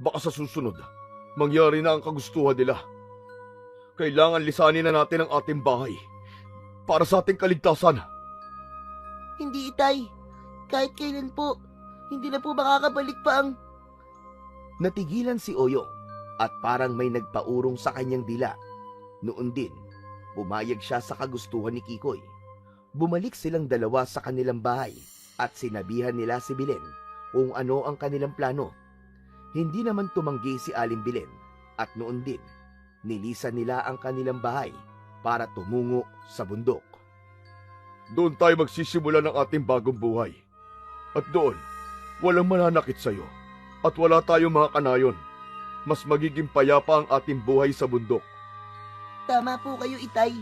Baka sa susunod, mangyari na ang kagustuhan nila. Kailangan lisanin na natin ang ating bahay para sa ating kaligtasan. Hindi, Itay. Kahit kailan po, hindi na po makakabalik pa ang... Natigilan si Oyong at parang may nagpaurong sa kanyang dila. Noon din, pumayag siya sa kagustuhan ni Kikoy. Bumalik silang dalawa sa kanilang bahay at sinabihan nila si Bilen kung ano ang kanilang plano. Hindi naman tumanggi si Aling Bilen at noon din, nilisan nila ang kanilang bahay para tumungo sa bundok. Doon tayo magsisimula ng ating bagong buhay. At doon, walang mananakit sa'yo. At wala tayong mga kanayon. Mas magiging payapa ang ating buhay sa bundok. Tama po kayo, Itay.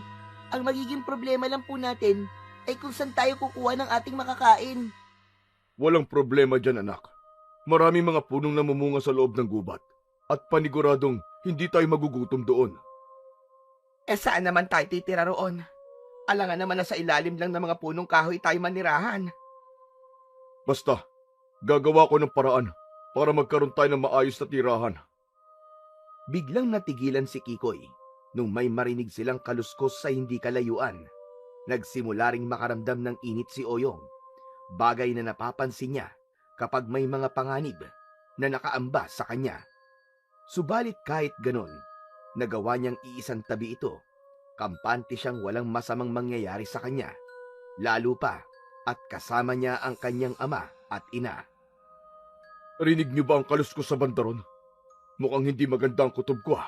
Ang magiging problema lang po natin ay kung saan tayo kukuha ng ating makakain. Walang problema dyan, anak. Maraming mga punong namumunga sa loob ng gubat. At paniguradong hindi tayo magugutom doon. Saan naman tayo titira roon? Alangan naman na sa ilalim lang ng mga punong kahoy tayo manirahan. Basta, gagawa ko ng paraan para magkaroon tayo ng maayos na tirahan. Biglang natigilan si Kikoy nung may marinig silang kaluskos sa hindi kalayuan. Nagsimula ring makaramdam ng init si Oyong, bagay na napapansin niya kapag may mga panganib na nakaamba sa kanya. Subalit kahit ganon, nagawa niyang iisang tabi ito. Kampante siyang walang masamang mangyayari sa kanya, lalo pa at kasama niya ang kanyang ama at ina. Rinig niyo ba ang kaluskos sa bandaron? Mukhang hindi maganda ang kutob ko.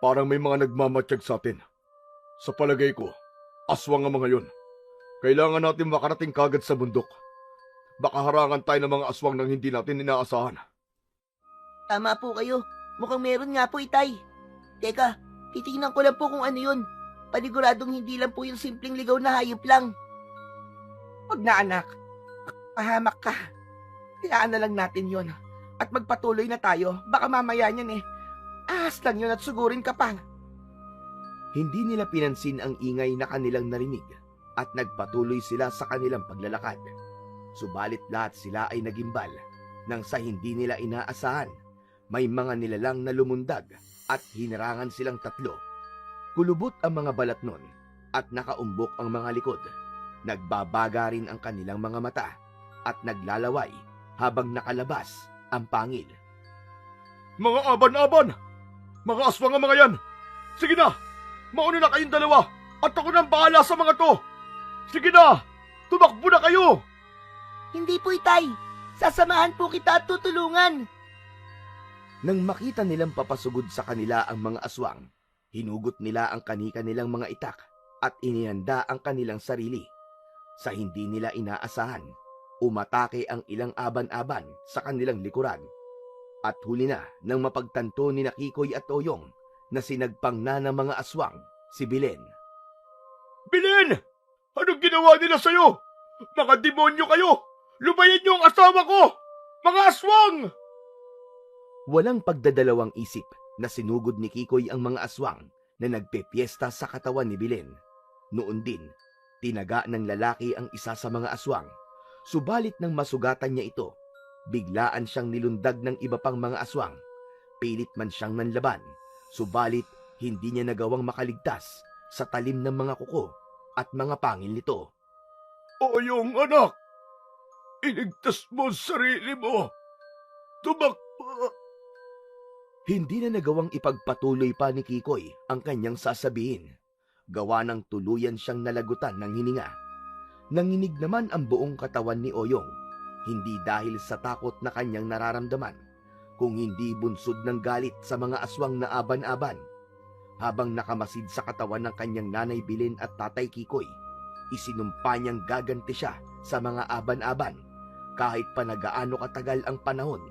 Parang may mga nagmamatsyag sa atin. Sa palagay ko, aswang ang mga yon. Kailangan natin makarating kagad sa bundok. Baka harangan tayo ng mga aswang nang hindi natin inaasahan. Tama po kayo. Mukhang meron nga po, Itay. Teka, titingnan ko lang po kung ano yun. Paniguradong hindi lang po yung simpleng ligaw na hayop lang. Huwag na, anak. Pahamak ka. Hayaan na lang natin yon. At magpatuloy na tayo. Baka mamaya niyan ahas lang yun at sugurin ka pa. Hindi nila pinansin ang ingay na kanilang narinig at nagpatuloy sila sa kanilang paglalakad. Subalit lahat sila ay nagimbal nang sa hindi nila inaasahan. May mga nilalang na lumundag at hinarangan silang tatlo. Kulubot ang mga balat nun at nakaumbok ang mga likod. Nagbabaga rin ang kanilang mga mata at naglalaway habang nakalabas ang pangil. Mga aban-aban! Mga aswang ang mga yan! Sige na! Mauna na kayong dalawa at ako nang bahala sa mga to! Sige na! Tumakbo na kayo! Hindi po, Itay. Sasamahan po kita at tutulungan. Nang makita nilang papasugod sa kanila ang mga aswang, hinugot nila ang kani-kanilang mga itak at inihanda ang kanilang sarili. Sa hindi nila inaasahan, umatake ang ilang aban-aban sa kanilang likuran. At huli na nang mapagtanto ni Kikoy at Oyong na sinagpang na ng mga aswang si Bilen. Bilen! Anong ginawa nila sa'yo? Mga demonyo kayo! Lubayan niyo ang asawa ko! Mga aswang! Walang pagdadalawang isip na sinugod ni Kikoy ang mga aswang na nagpepiesta sa katawan ni Bilen. Noon din, tinaga ng lalaki ang isa sa mga aswang. Subalit nang masugatan niya ito, biglaan siyang nilundag ng iba pang mga aswang. Pilit man siyang nanlaban, subalit hindi niya nagawang makaligtas sa talim ng mga kuko at mga pangil nito. Oyong anak! Iligtas mo ang sarili mo! Tumakbo! Hindi na nagawang ipagpatuloy pa ni Kikoy ang kanyang sasabihin. Gawa ng tuluyan siyang nalagutan ng hininga. Nanginig naman ang buong katawan ni Oyong, hindi dahil sa takot na kanyang nararamdaman, kung hindi bunsod ng galit sa mga aswang na aban-aban. Habang nakamasid sa katawan ng kanyang nanay Bilen at tatay Kikoy, isinumpa niyang gaganti siya sa mga aban-aban, kahit pa nagaano katagal ang panahon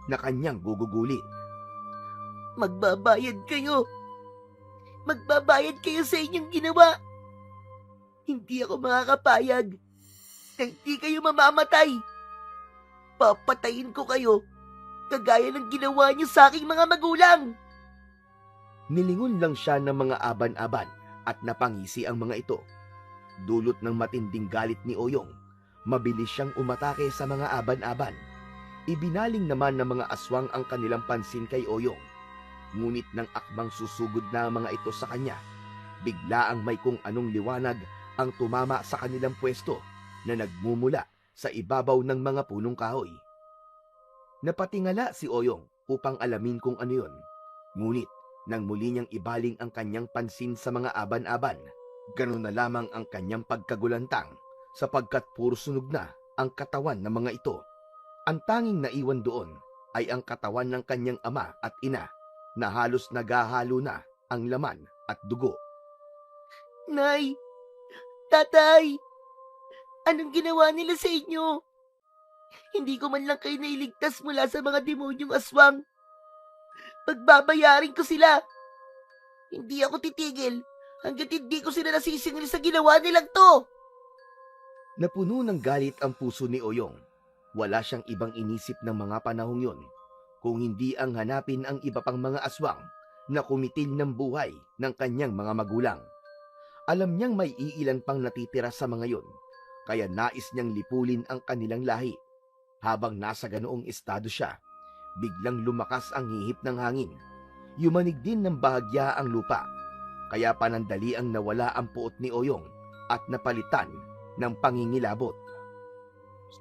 na kanyang gugugulin. Magbabayad kayo. Magbabayad kayo sa inyong ginawa. Hindi ako makakapayag na hindi kayo mamamatay. Papatayin ko kayo, kagaya ng ginawa niyo sa aking mga magulang. Nilingon lang siya ng mga aban-aban at napangisi ang mga ito. Dulot ng matinding galit ni Oyong, mabilis siyang umatake sa mga aban-aban. Ibinaling naman ng mga aswang ang kanilang pansin kay Oyong. Ngunit nang akmang susugod na ang mga ito sa kanya, biglaang may kung anong liwanag ang tumama sa kanilang pwesto na nagmumula sa ibabaw ng mga punong kahoy. Napatingala si Oyong upang alamin kung ano yun. Ngunit nang muli niyang ibaling ang kanyang pansin sa mga aban-aban, ganoon na lamang ang kanyang pagkagulantang sapagkat puro sunog na ang katawan ng mga ito. Ang tanging naiwan doon ay ang katawan ng kanyang ama at ina na halos naghahalo na ang laman at dugo. Nay! Tatay! Anong ginawa nila sa inyo? Hindi ko man lang kayo nailigtas mula sa mga demonyong aswang. Pagbabayarin ko sila. Hindi ako titigil hanggat hindi ko sila nasisingil sa ginawa nilang to. Napuno ng galit ang puso ni Oyong. Wala siyang ibang inisip ng mga panahong yon kung hindi ang hanapin ang iba pang mga aswang na kumitil ng buhay ng kanyang mga magulang. Alam niyang may iilan pang natitira sa mga yon, kaya nais niyang lipulin ang kanilang lahi. Habang nasa ganoong estado siya, biglang lumakas ang hihip ng hangin. Yumanig din ng bahagya ang lupa, kaya panandali ang nawala ang puot ni Oyong at napalitan ng pangingilabot.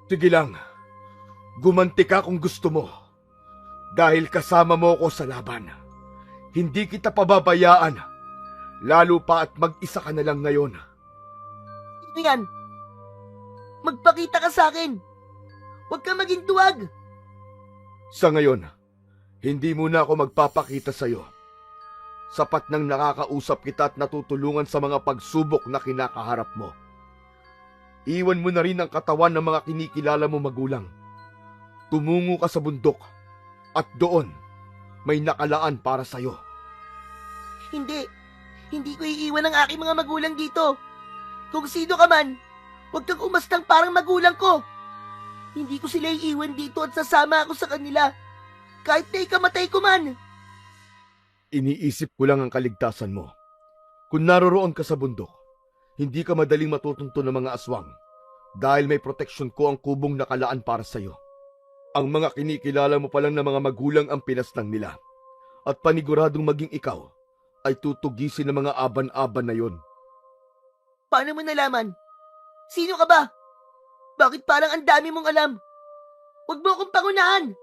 Sige lang, gumanti ka kung gusto mo. Dahil kasama mo ko sa laban. Hindi kita pababayaan. Lalo pa at mag-isa ka na lang ngayon. Ano yan? Magpakita ka sa akin. Huwag ka maging duwag. Sa ngayon, hindi muna ako magpapakita sa'yo. Sapat nang nakakausap kita at natutulungan sa mga pagsubok na kinakaharap mo. Iwan mo na rin ang katawan ng mga kinikilala mo magulang. Tumungo ka sa bundok at doon may nakalaan para sa'yo. Hindi ko iiwan ang aking mga magulang dito. Kung sino ka man, huwag kang umastang parang magulang ko. Hindi ko sila iiwan dito at sasama ako sa kanila. Kahit na ikamatay ko man. Iniisip ko lang ang kaligtasan mo. Kung naroroon ka sa bundok, hindi ka madaling matutunto ng mga aswang dahil may proteksyon ko ang kubong nakalaan para sa'yo. Ang mga kinikilala mo pa lang na mga magulang ang pinaslang nila at paniguradong maging ikaw ay tutugisin ng mga aban-aban na yon. Paano mo nalaman? Sino ka ba? Bakit parang ang dami mong alam? Huwag mo akong pangunahan.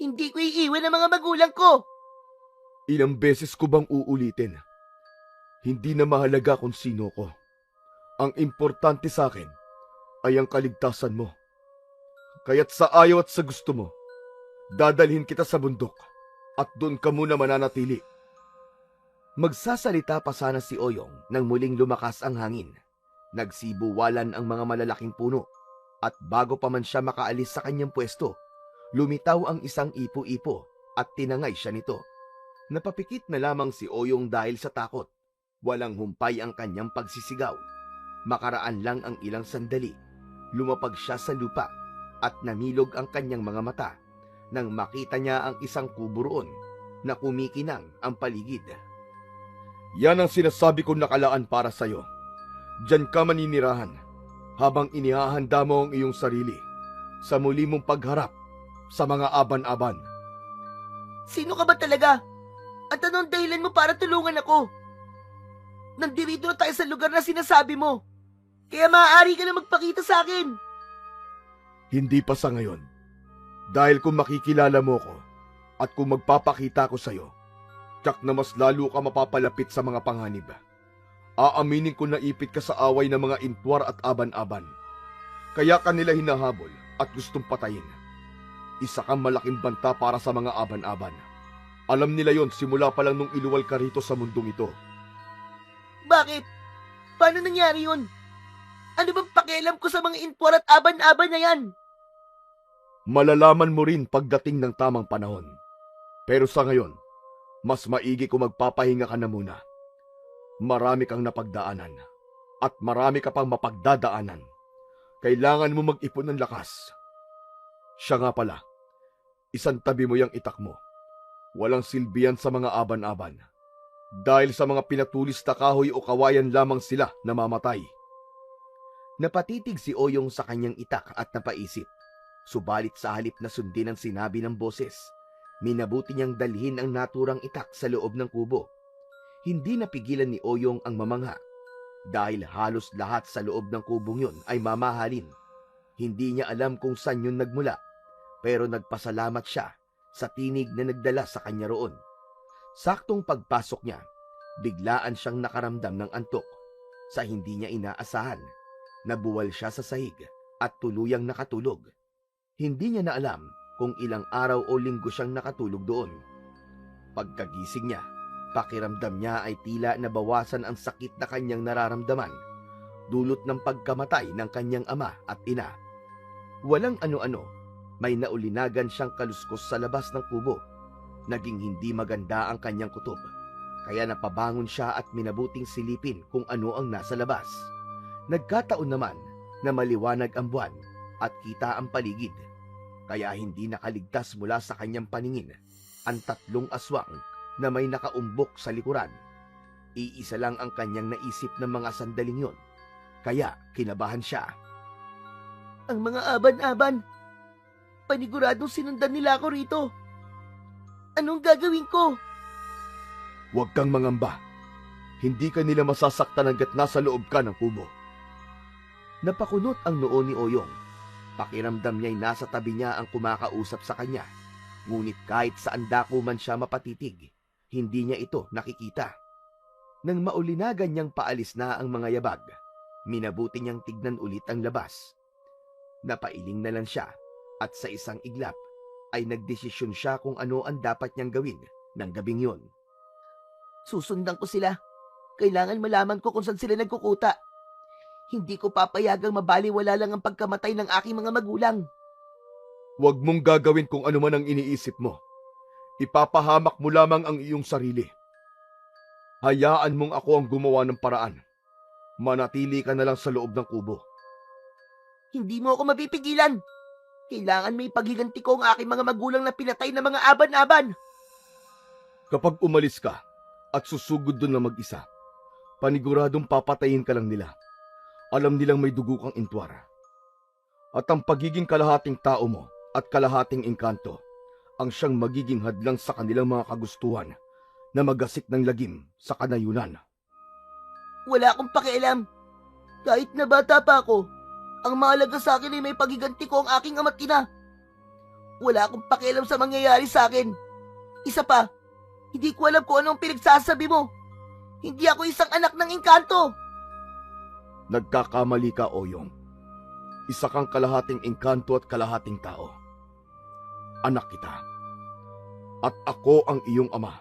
Hindi ko iiwan ang mga magulang ko. Ilang beses ko bang uulitin? Hindi na mahalaga kung sino ko. Ang importante sa akin ay ang kaligtasan mo. Kaya't sa ayaw at sa gusto mo, dadalhin kita sa bundok at doon ka muna mananatili. Magsasalita pa sana si Oyong nang muling lumakas ang hangin. Nagsibuwalan ang mga malalaking puno at bago pa man siya makaalis sa kanyang pwesto, lumitaw ang isang ipo-ipo at tinangay siya nito. Napapikit na lamang si Oyong dahil sa takot. Walang humpay ang kanyang pagsisigaw. Makaraan lang ang ilang sandali. Lumapag siya sa lupa at namilog ang kanyang mga mata nang makita niya ang isang kubo roon na kumikinang ang paligid. Yan ang sinasabi kong nakalaan para sa'yo. Diyan ka maninirahan habang inihahanda mo ang iyong sarili sa muli mong pagharap sa mga aban-aban. Sino ka ba talaga? At anong dahilan mo para tulungan ako? Nandito na tayo sa lugar na sinasabi mo. Kaya maaari ka na magpakita sa akin. Hindi pa sa ngayon. Dahil kung makikilala mo ko at kung magpapakita ko sa'yo, tsak na mas lalo ka mapapalapit sa mga panganib. Aaminin ko na ipit ka sa away ng mga intwar at aban-aban. Kaya kanila hinahabol at gustong patayin. Isa kang malaking banta para sa mga aban-aban. Alam nila yon simula pa lang nung iluwal ka rito sa mundong ito. Bakit? Paano nangyari yun? Ano bang pakialam ko sa mga intwar at aban-aban na yan? Malalaman mo rin pagdating ng tamang panahon. Pero sa ngayon, mas maigi kung magpapahinga ka na muna. Marami kang napagdaanan at marami ka pang mapagdadaanan. Kailangan mo mag-ipon ng lakas. Siya nga pala, isang tabi mo yung itak mo. Walang silbihan sa mga aban-aban. Dahil sa mga pinatulis na kahoy o kawayan lamang sila namamatay. Napatitig si Oyong sa kanyang itak at napaisip. Subalit sa halip na sundin ang sinabi ng boses, minabuti niyang dalhin ang naturang itak sa loob ng kubo. Hindi napigilan ni Oyong ang mamangha dahil halos lahat sa loob ng kubong yun ay mamahalin. Hindi niya alam kung saan yun nagmula, pero nagpasalamat siya sa tinig na nagdala sa kanya roon. Saktong pagpasok niya, biglaan siyang nakaramdam ng antok. Sa hindi niya inaasahan, nabuwal siya sa sahig at tuluyang nakatulog. Hindi niya na alam kung ilang araw o linggo siyang nakatulog doon. Pagkagising niya, pakiramdam niya ay tila nabawasan ang sakit na kanyang nararamdaman, dulot ng pagkamatay ng kanyang ama at ina. Walang ano-ano, may naulinagan siyang kaluskos sa labas ng kubo. Naging hindi maganda ang kanyang kutob, kaya napabangon siya at minabuting silipin kung ano ang nasa labas. Nagkataon naman na maliwanag ang buwan at kita ang paligid, kaya hindi nakaligtas mula sa kanyang paningin ang 3 aswang na may nakaumbok sa likuran. Iisa lang ang kanyang naisip ng mga sandaling yon, kaya kinabahan siya. Ang mga aban-aban, paniguradong sinundan nila ako rito. Anong gagawin ko? Huwag kang mangamba. Hindi ka nila masasaktan hanggat nasa loob ka ng kubo. Napakunot ang noo ni Oyong. Pakiramdam niya'y nasa tabi niya ang kumakausap sa kanya. Ngunit kahit saan dako man siya mapatitig, hindi niya ito nakikita. Nang maulinagan niyang paalis na ang mga yabag, minabuti niyang tignan ulit ang labas. Napailing na lang siya at sa isang iglap ay nagdesisyon siya kung ano ang dapat niyang gawin ng gabing yon. Susundan ko sila. Kailangan malaman ko kung saan sila nagkukuta. Hindi ko papayagang mabaliwala lang ang pagkamatay ng aking mga magulang. Huwag mong gagawin kung ano man ang iniisip mo. Ipapahamak mo lamang ang iyong sarili. Hayaan mong ako ang gumawa ng paraan. Manatili ka na lang sa loob ng kubo. Hindi mo ako mapipigilan. Kailangan may paghiganti ko ang aking mga magulang na pinatay na mga aban-aban. Kapag umalis ka at susugod doon na mag-isa, paniguradong papatayin ka lang nila. Alam nilang may dugo kang intwara. At ang pagiging kalahating tao mo at kalahating engkanto ang siyang magiging hadlang sa kanilang mga kagustuhan na magasik ng lagim sa kanayunan. Wala akong pakialam. Kahit na bata pa ako, ang mahalaga sa akin ay may paghiganti ko ang aking ama't ina. Wala akong pakialam sa mangyayari sa akin. Isa pa, hindi ko alam kung anong pinagsasabi mo. Hindi ako isang anak ng engkanto. Nagkakamali ka, Oyong. Isa kang kalahating engkanto at kalahating tao. Anak kita. At ako ang iyong ama.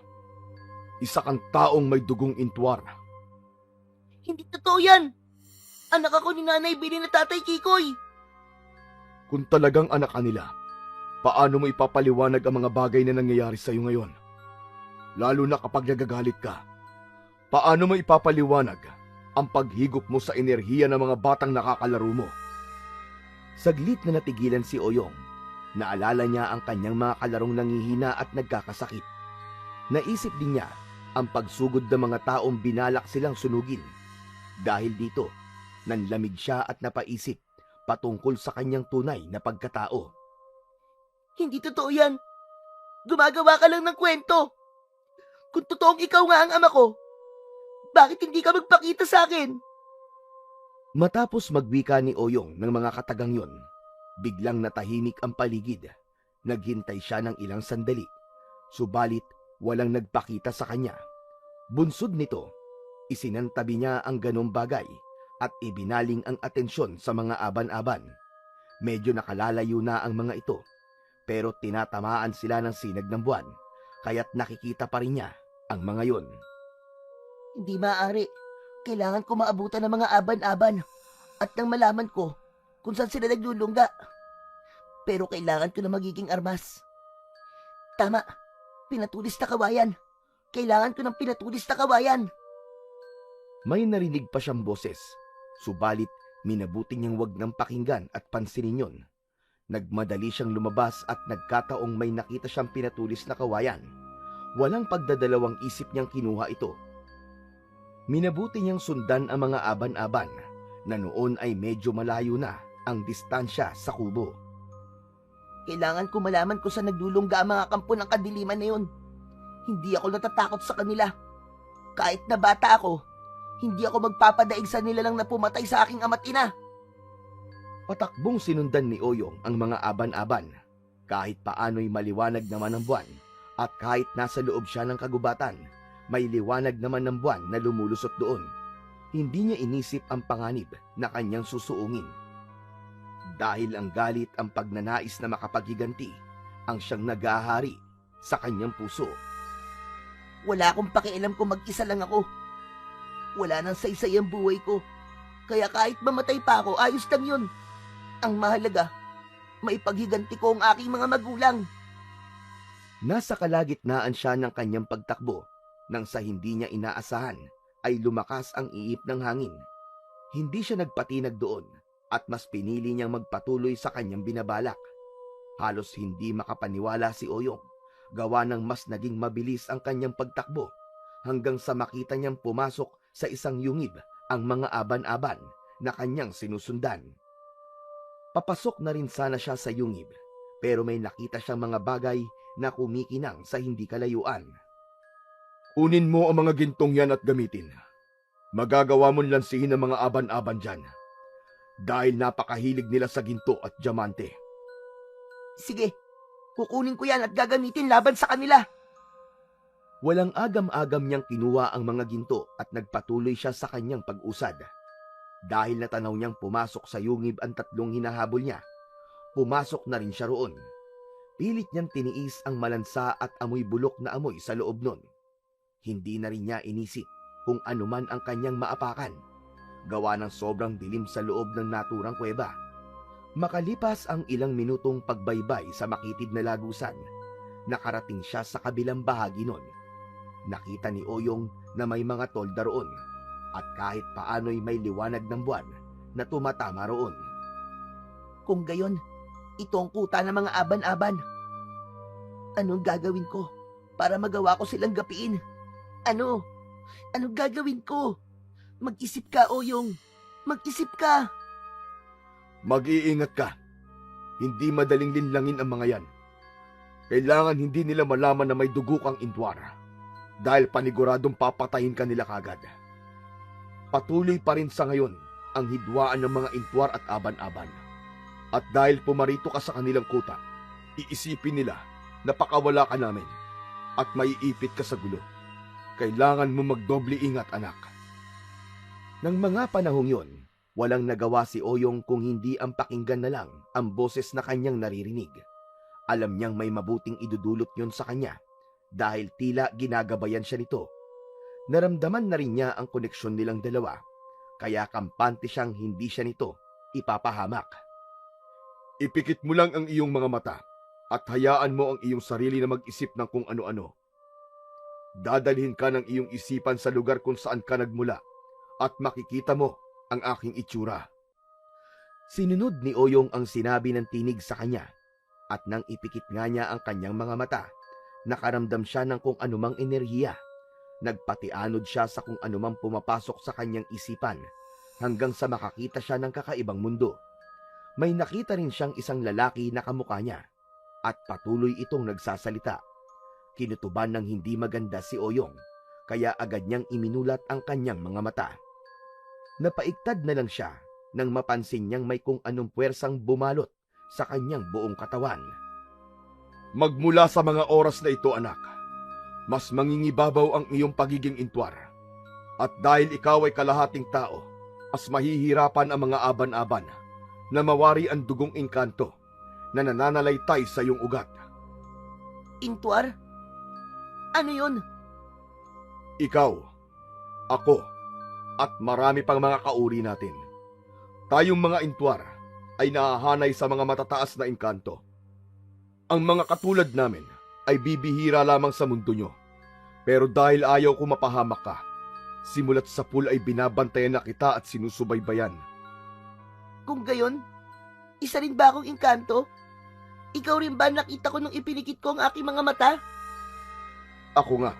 Isa kang taong may dugong intwar. Hindi totoo yan. Anak ako ni Nanay Bini na Tatay Kikoy. Kung talagang anak ka nila, paano mo ipapaliwanag ang mga bagay na nangyayari sa iyo ngayon? Lalo na kapag nagagalit ka. Paano mo ipapaliwanag ang paghigop mo sa enerhiya ng mga batang nakakalaro mo? Saglit na natigilan si Oyong. Naalala niya ang kanyang mga kalarong nangihina at nagkakasakit. Naisip din niya ang pagsugod ng mga taong binalak silang sunugin. Dahil dito, nanlamig siya at napaisip patungkol sa kanyang tunay na pagkatao. Hindi totoo yan. Gumagawa ka lang ng kwento. Kung totoong ikaw nga ang ama ko, bakit hindi ka magpakita sa akin? Matapos magwika ni Oyong ng mga katagang yon, biglang natahimik ang paligid. Naghintay siya ng ilang sandali, subalit walang nagpakita sa kanya. Bunsod nito, isinantabi niya ang ganong bagay at ibinaling ang atensyon sa mga aban-aban. Medyo nakalalayo na ang mga ito, pero tinatamaan sila ng sinag ng buwan, kaya't nakikita pa rin niya ang mga yon. Hindi maaari. Kailangan ko maabutan ng mga aban-aban at nang malaman ko kung saan sila naglulungga. Pero kailangan ko na magiging armas. Tama, pinatulis na kawayan. Kailangan ko ng pinatulis na kawayan. May narinig pa siyang boses, subalit minabuti niyang wag nang pakinggan at pansinin yon. Nagmadali siyang lumabas at nagkataong may nakita siyang pinatulis na kawayan. Walang pagdadalawang isip niyang kinuha ito. Minabuti niyang sundan ang mga aban-aban na noon ay medyo malayo na ang distansya sa kubo. Kailangan ko malaman kung saan naglulungga ang mga kampo ng kadiliman na yun. Hindi ako natatakot sa kanila. Kahit na bata ako, hindi ako magpapadaig sa nila lang na pumatay sa aking ama't ina. Patakbong sinundan ni Oyong ang mga aban-aban. Kahit paano'y maliwanag naman ang buwan at kahit nasa loob siya ng kagubatan, may liwanag naman ng buwan na lumulusot doon. Hindi niya inisip ang panganib na kanyang susuungin. dahil ang galit ang pagnanais na makapaghiganti ang siyang nagahari sa kanyang puso. Wala akong pakialam kung mag-isa lang ako. Wala nang saysay ang buhay ko. Kaya kahit mamatay pa ako, ayos lang yun. Ang mahalaga, maipaghiganti ko ang aking mga magulang. Nasa kalagitnaan siya ng kanyang pagtakbo nang sa hindi niya inaasahan ay lumakas ang iip ng hangin. Hindi siya nagpatinag doon at mas pinili niyang magpatuloy sa kanyang binabalak. Halos hindi makapaniwala si Oyong, gawa ng mas naging mabilis ang kanyang pagtakbo hanggang sa makita niyang pumasok sa isang yungib ang mga aban-aban na kanyang sinusundan. Papasok na rin sana siya sa yungib pero may nakita siyang mga bagay na kumikinang sa hindi kalayuan. Kunin mo ang mga gintong yan at gamitin. Magagawa mong lansihin ang mga aban-aban dyan. Dahil napakahilig nila sa ginto at diamante. Sige, kukunin ko yan at gagamitin laban sa kanila. Walang agam-agam niyang kinuha ang mga ginto at nagpatuloy siya sa kanyang pag-usad. Dahil natanaw niyang pumasok sa yungib ang tatlong hinahabol niya, pumasok na rin siya roon. Pilit niyang tiniis ang malansa at amoy bulok na amoy sa loob nun. Hindi na rin niya inisip kung anuman ang kanyang maapakan, gawa ng sobrang dilim sa loob ng naturang kuweba. Makalipas ang ilang minutong pagbaybay sa makitid na lagusan, nakarating siya sa kabilang bahagi nun. Nakita ni Oyong na may mga tolda roon at kahit paano'y may liwanag ng buwan na tumatama roon. Kung gayon, ito ang kuta ng mga aban-aban. Anong gagawin ko para magawa ko silang gapiin? Ano? Anong gagawin ko? Mag-isip ka, Oyong. Mag-isip ka. Mag-iingat ka. Hindi madaling linlangin ang mga yan. Kailangan hindi nila malaman na may dugo kang Indwar. Dahil paniguradong papatayin ka nila kagad. Patuloy pa rin sa ngayon ang hidwaan ng mga Indwar at aban-aban. At dahil pumarito ka sa kanilang kuta, iisipin nila na pakawala ka namin at maiipit ka sa gulo. Kailangan mo magdoble ingat, anak. Nang mga panahong yon, walang nagawa si Oyong kung hindi ang pakinggan na lang ang boses na kanyang naririnig. Alam niyang may mabuting idudulot yon sa kanya dahil tila ginagabayan siya nito. Naramdaman na rin niya ang koneksyon nilang dalawa, kaya kampante siyang hindi siya nito ipapahamak. Ipikit mo lang ang iyong mga mata at hayaan mo ang iyong sarili na mag-isip ng kung ano-ano. Dadalhin ka ng iyong isipan sa lugar kung saan ka nagmula at makikita mo ang aking itsura. Sinunod ni Oyong ang sinabi ng tinig sa kanya at nang ipikit nga niya ang kanyang mga mata, nakaramdam siya ng kung anumang enerhiya. Nagpatianod siya sa kung anumang pumapasok sa kanyang isipan hanggang sa makakita siya ng kakaibang mundo. May nakita rin siyang isang lalaki na kamukha niya at patuloy itong nagsasalita. Kinutuban ng hindi maganda si Oyong, kaya agad niyang iminulat ang kanyang mga mata. Napaiktad na lang siya nang mapansin niyang may kung anong puwersang bumalot sa kanyang buong katawan. Magmula sa mga oras na ito, anak, mas mangingibabaw ang iyong pagiging Indwar. At dahil ikaw ay kalahating tao, mas mahihirapan ang mga aban-aban na mawari ang dugong engkanto na nananalaytay sa iyong ugat. Indwar? Ano yun? Ikaw, ako, at marami pang mga kauri natin. Tayong mga Indwar ay nahahanay sa mga matataas na engkanto. Ang mga katulad namin ay bibihira lamang sa mundo nyo. Pero dahil ayaw ko mapahamak ka, simulat sa pool ay binabantayan na kita at sinusubaybayan. Kung gayon, isa rin ba akong engkanto? Ikaw rin ba nakita ko nung ipinikit ko ang aking mga mata? Ako nga,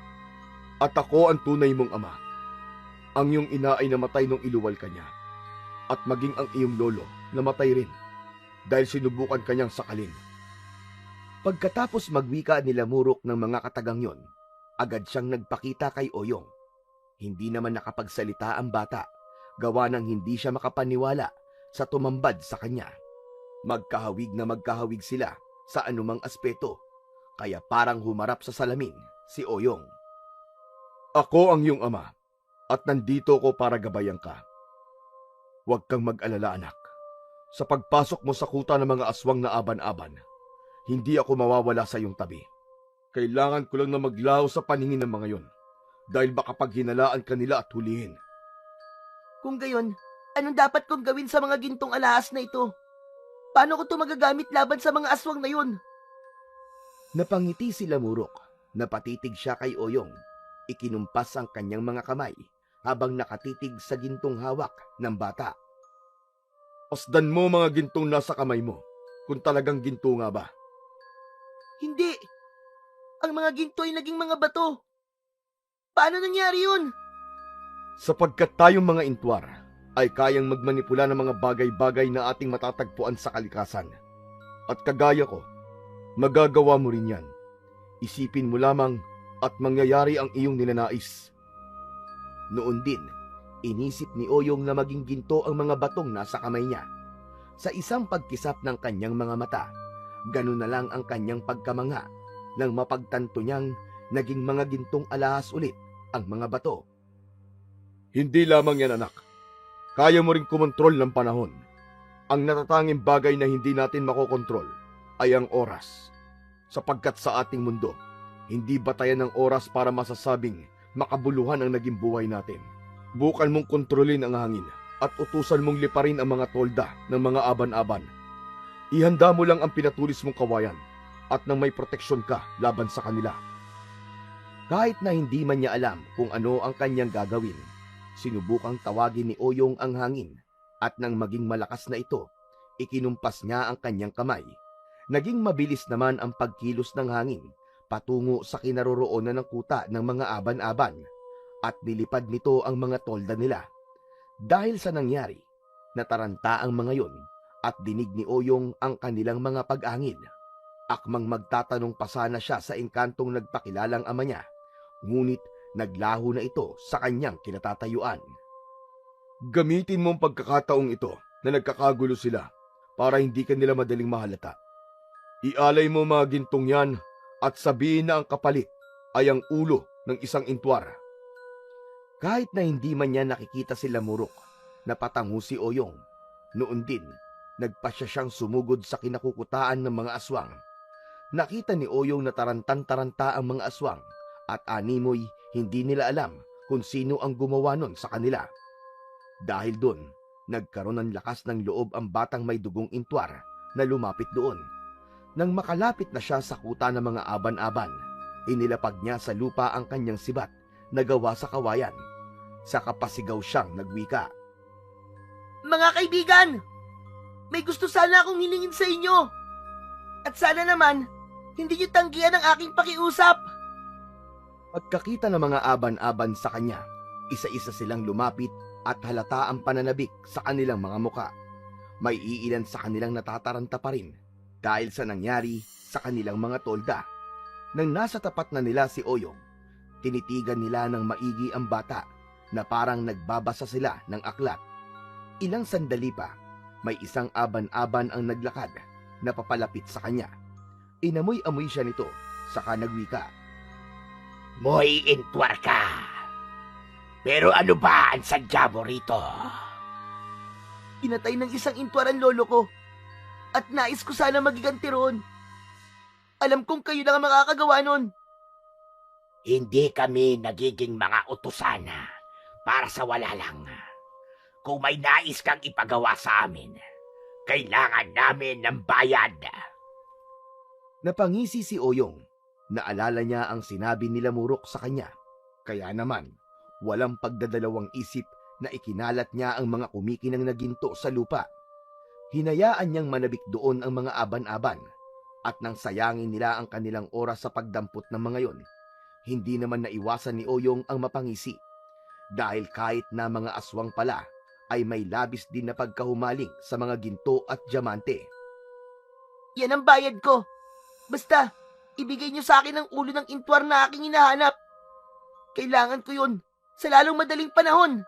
at ako ang tunay mong ama. Ang iyong ina ay namatay nung iluwal ka niya, at maging ang iyong lolo namatay rin dahil sinubukan kanyang sakalin. Pagkatapos magwika nila Murok ng mga katagang yon, agad siyang nagpakita kay Oyong. Hindi naman nakapagsalita ang bata, gawa ng hindi siya makapaniwala sa tumambad sa kanya. Magkahawig na magkahawig sila sa anumang aspeto, kaya parang humarap sa salamin si Oyong. Ako ang iyong ama, at nandito ko para gabayan ka. Huwag kang mag-alala, anak. Sa pagpasok mo sa kuta ng mga aswang na aban-aban, hindi ako mawawala sa iyong tabi. Kailangan ko lang na maglaho sa paningin ng mga yon, dahil baka paghinalaan ka nila at hulihin. Kung gayon, anong dapat kong gawin sa mga gintong alahas na ito? Paano ko ito magagamit laban sa mga aswang na yun? Napangiti si Lamurok, napatitig siya kay Oyong. Ikinumpas ang kanyang mga kamay habang nakatitig sa gintong hawak ng bata. Pasdan mo mga gintong nasa kamay mo, kung talagang ginto nga ba. Hindi. Ang mga ginto ay naging mga bato. Paano nangyari yun? Sapagkat tayong mga intwar ay kayang magmanipula ng mga bagay-bagay na ating matatagpuan sa kalikasan. At kagaya ko, magagawa mo rin yan. Isipin mo lamang at mangyayari ang iyong ninanais. Noon din, inisip ni Oyong na maging ginto ang mga batong nasa kamay niya. Sa isang pagkisap ng kanyang mga mata, ganun na lang ang kanyang pagkamanga nang mapagtanto niyang naging mga gintong alahas ulit ang mga bato. Hindi lamang yan, anak. Kaya mo ring kumontrol ng panahon. Ang natatanging bagay na hindi natin makokontrol ay ang oras. Sapagkat sa ating mundo, hindi batayan ng oras para masasabing makabuluhan ang naging buhay natin. Bukan mong kontrolin ang hangin at utusan mong liparin ang mga tolda ng mga aban-aban. Ihanda mo lang ang pinatulis mong kawayan at nang may proteksyon ka laban sa kanila. Kahit na hindi man niya alam kung ano ang kanyang gagawin, sinubukang tawagin ni Oyong ang hangin at nang maging malakas na ito, ikinumpas niya ang kanyang kamay. Naging mabilis naman ang pagkilos ng hangin patungo sa kinaroroonan ng kuta ng mga aban-aban at nilipad nito ang mga tolda nila. Dahil sa nangyari, nataranta ang mga yon at dinig ni Oyong ang kanilang mga pag-angil. Akmang magtatanong pa sana siya sa engkantong nagpakilalang ama niya, ngunit naglaho na ito sa kanyang kinatatayuan. Gamitin mo ang pagkakataong ito na nagkakagulo sila para hindi ka nila madaling mahalata. Ialay mo mga gintong yan at sabihin na ang kapalit ay ang ulo ng isang intwar. Kahit na hindi man niya nakikita si Lamurok, napatango si Oyong. Noon din, nagpasya siyang sumugod sa kinakukutaan ng mga aswang. Nakita ni Oyong na tarantan-taranta ang mga aswang at animoy hindi nila alam kung sino ang gumawa nun sa kanila. Dahil doon, nagkaroon ng lakas ng loob ang batang may dugong intwar na lumapit doon. Nang makalapit na siya sa kuta ng mga aban-aban, inilapag niya sa lupa ang kanyang sibat na gawa sa kawayan. Sa kapasigaw siyang nagwika. Mga kaibigan, may gusto sana akong hilingin sa inyo. At sana naman, hindi niyo tanggihan ang aking pakiusap. Pagkakita ng mga aban-aban sa kanya, isa-isa silang lumapit at halata ang pananabik sa kanilang mga muka. May iilan sa kanilang natataranta pa rin dahil sa nangyari sa kanilang mga tolda. Nang nasa tapat na nila si Oyong, tinitigan nila ng maigi ang bata na parang nagbabasa sila ng aklat. Ilang sandali pa, may isang aban-aban ang naglakad na papalapit sa kanya. Inamoy-amoy siya nito, saka nagwika. Mo'y intwar ka. Pero ano ba ang sadya mo rito? Pinatay ng isang intwar ang lolo ko. At nais ko sana magiganti roon. Alam kong kayo lang ang makakagawa nun. Hindi kami nagiging mga utusan para sa wala lang. Kung may nais kang ipagawa sa amin, kailangan namin ng bayad. Napangisi si Oyong. Naalala niya ang sinabi ni Lamurok sa kanya. Kaya naman, walang pagdadalawang isip na ikinalat niya ang mga kumikinang na ginto sa lupa. Hinayaan niyang manabik doon ang mga aban-aban at nang sayangin nila ang kanilang oras sa pagdampot ng mga yon, hindi naman naiwasan ni Oyong ang mapangisi dahil kahit na mga aswang pala ay may labis din na pagkahumaling sa mga ginto at diamante. Yan ang bayad ko. Basta, ibigay niyo sa akin ang ulo ng intwar na aking hinahanap. Kailangan ko yun sa lalong madaling panahon.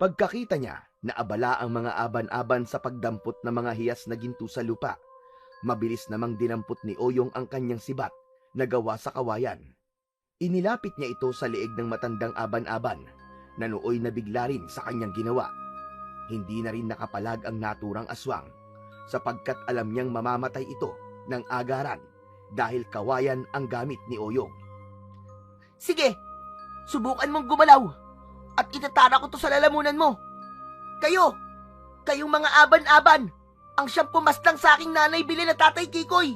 Pagkakita niya na abala ang mga aban-aban sa pagdampot ng mga hiyas na ginto sa lupa, mabilis namang dinampot ni Oyong ang kanyang sibat na gawa sa kawayan. Inilapit niya ito sa leeg ng matandang aban-aban na nooy nabigla rin sa kanyang ginawa. Hindi na rin nakapalag ang naturang aswang sapagkat alam niyang mamamatay ito ng agaran dahil kawayan ang gamit ni Oyong. Sige, subukan mong gumalaw at itatara ko to sa lalamunan mo. Kayong mga aban-aban, ang siyang pumaslang sa aking nanay Bili na Tatay Kikoy.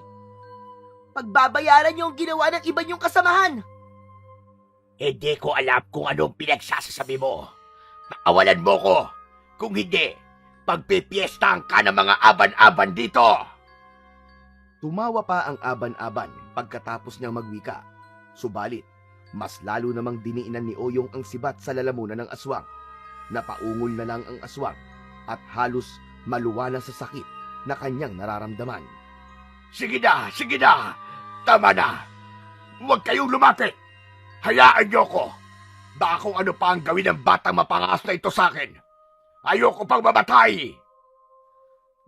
Pagbabayaran niyo ang ginawa ng iba niyong kasamahan. Hindi ko alam kung anong pinagsasasabi mo. Paawalan mo ko. Kung hindi, pagpipiestahan ka ng mga aban-aban dito. Tumawa pa ang aban-aban pagkatapos niyang magwika. Subalit, mas lalo namang diniinan ni Oyong ang sibat sa lalamunan ng aswang. Napaungol na lang ang aswang at halos maluwa na sa sakit na kanyang nararamdaman. Sige na. Tama na. Huwag kayong lumapit. Hayaan niyo ko. Baka kung ano pa ang gawin ng batang mapangas na ito sa akin. Ayoko pang mamatay.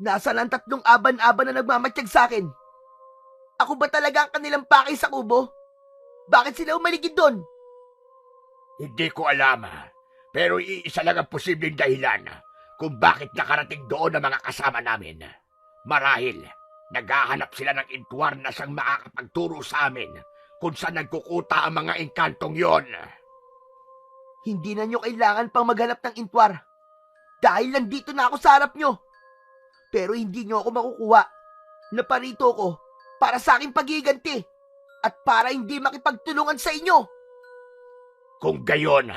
Nasaan ang tatlong aban-aban na nagmamatsyag sa akin? Ako ba talaga ang kanilang pakay sa kubo? Bakit sila umaligid doon? Hindi ko alam. Pero iisa lang ang posibleng dahilan kung bakit nakarating doon ang mga kasama namin. Marahil, naghahanap sila ng intwar na siyang makakapagturo sa amin kung saan nagkukuta ang mga engkantong yon. Hindi na nyo kailangan pang maghanap ng intwar. Dahil nandito na ako sa harap nyo. Pero hindi nyo ako makukuha. Naparito ko para sa aking pagiganti at para hindi makipagtulungan sa inyo. Kung gayon,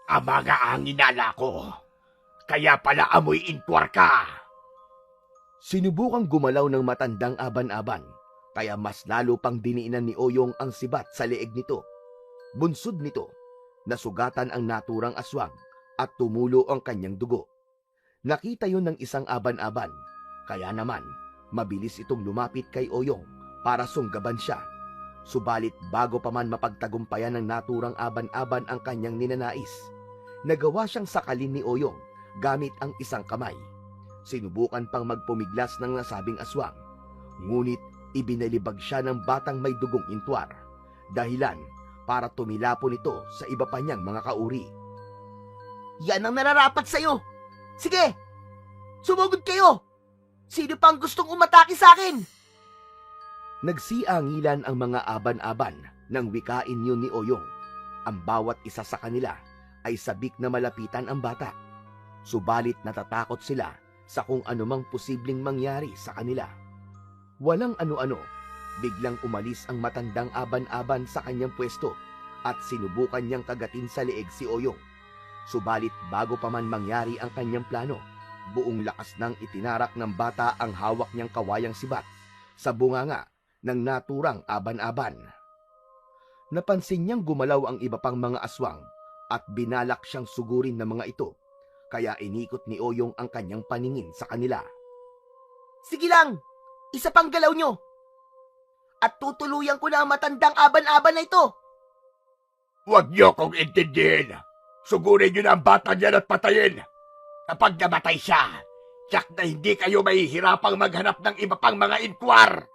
ang mga anginala ko. Kaya pala amoy intwar ka. Sinubukang gumalaw ng matandang aban-aban, kaya mas lalo pang diniinan ni Oyong ang sibat sa leeg nito. Bunsod nito, nasugatan ang naturang aswang at tumulo ang kanyang dugo. Nakita yon ng isang aban-aban, kaya naman mabilis itong lumapit kay Oyong para sunggaban siya. Subalit bago pa man mapagtagumpayan ng naturang aban-aban ang kanyang ninanais, nagawa siyang sakalin ni Oyong gamit ang isang kamay. Sinubukan pang magpumiglas ng nasabing aswang, ngunit ibinalibag siya ng batang may dugong intwar, dahilan para tumilapon ito sa iba pa niyang mga kauri. Yan ang nararapat sa'yo. Sige, sumugod kayo. Sino pang gustong umatake sa akin? Nagsiangilan ang mga aban-aban nang wikain yun ni Oyong. Ang bawat isa sa kanila ay sabik na malapitan ang bata. Subalit natatakot sila sa kung anumang posibleng mangyari sa kanila. Walang ano-ano, biglang umalis ang matandang aban-aban sa kanyang pwesto at sinubukan niyang kagatin sa leeg si Oyong. Subalit bago pa man mangyari ang kanyang plano, buong lakas nang itinarak ng bata ang hawak niyang kawayang sibat sa bunganga ng naturang aban-aban. Napansin niyang gumalaw ang iba pang mga aswang at binalak siyang sugurin ng mga ito, kaya inikot ni Oyong ang kanyang paningin sa kanila. Sige lang, isa pang galaw nyo. At tutuluyan ko na ang matandang aban-aban na ito. Huwag niyo kong intindihin. Sugurin niyo na ang bata niyan at patayin. Kapag namatay siya, tiyak na hindi kayo mahihirapang maghanap ng iba pang mga intwar.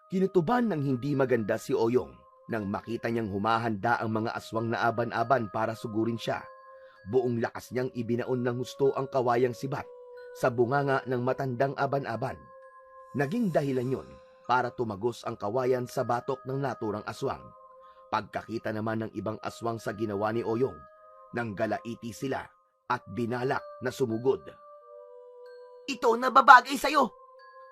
Kinutuban ng hindi maganda si Oyong nang makita niyang humahanda ang mga aswang na aban-aban para sugurin siya. Buong lakas niyang ibinaon ng husto ang kawayang sibat sa bunganga ng matandang aban-aban. Naging dahilan yun para tumagos ang kawayan sa batok ng naturang aswang. Pagkakita naman ng ibang aswang sa ginawa ni Oyong, nang galaiti sila at binalak na sumugod. Ito na babagay sa'yo.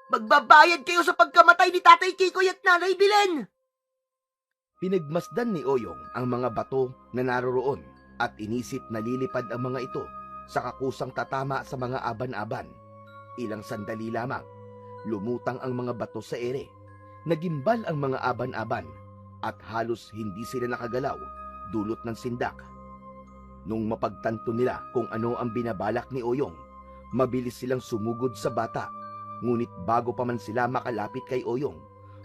Magbabayad kayo sa pagkamatay ni Tatay Kikoy at Nanay Bilen. Pinagmasdan ni Oyong ang mga bato na naroroon at inisip na lilipad ang mga ito sa kakusang tatama sa mga aban-aban. Ilang sandali lamang, lumutang ang mga bato sa ere. Nagimbal ang mga aban-aban at halos hindi sila nakagalaw dulot ng sindak. Nung mapagtanto nila kung ano ang binabalak ni Oyong, mabilis silang sumugod sa bata. Ngunit bago pa man sila makalapit kay Oyong,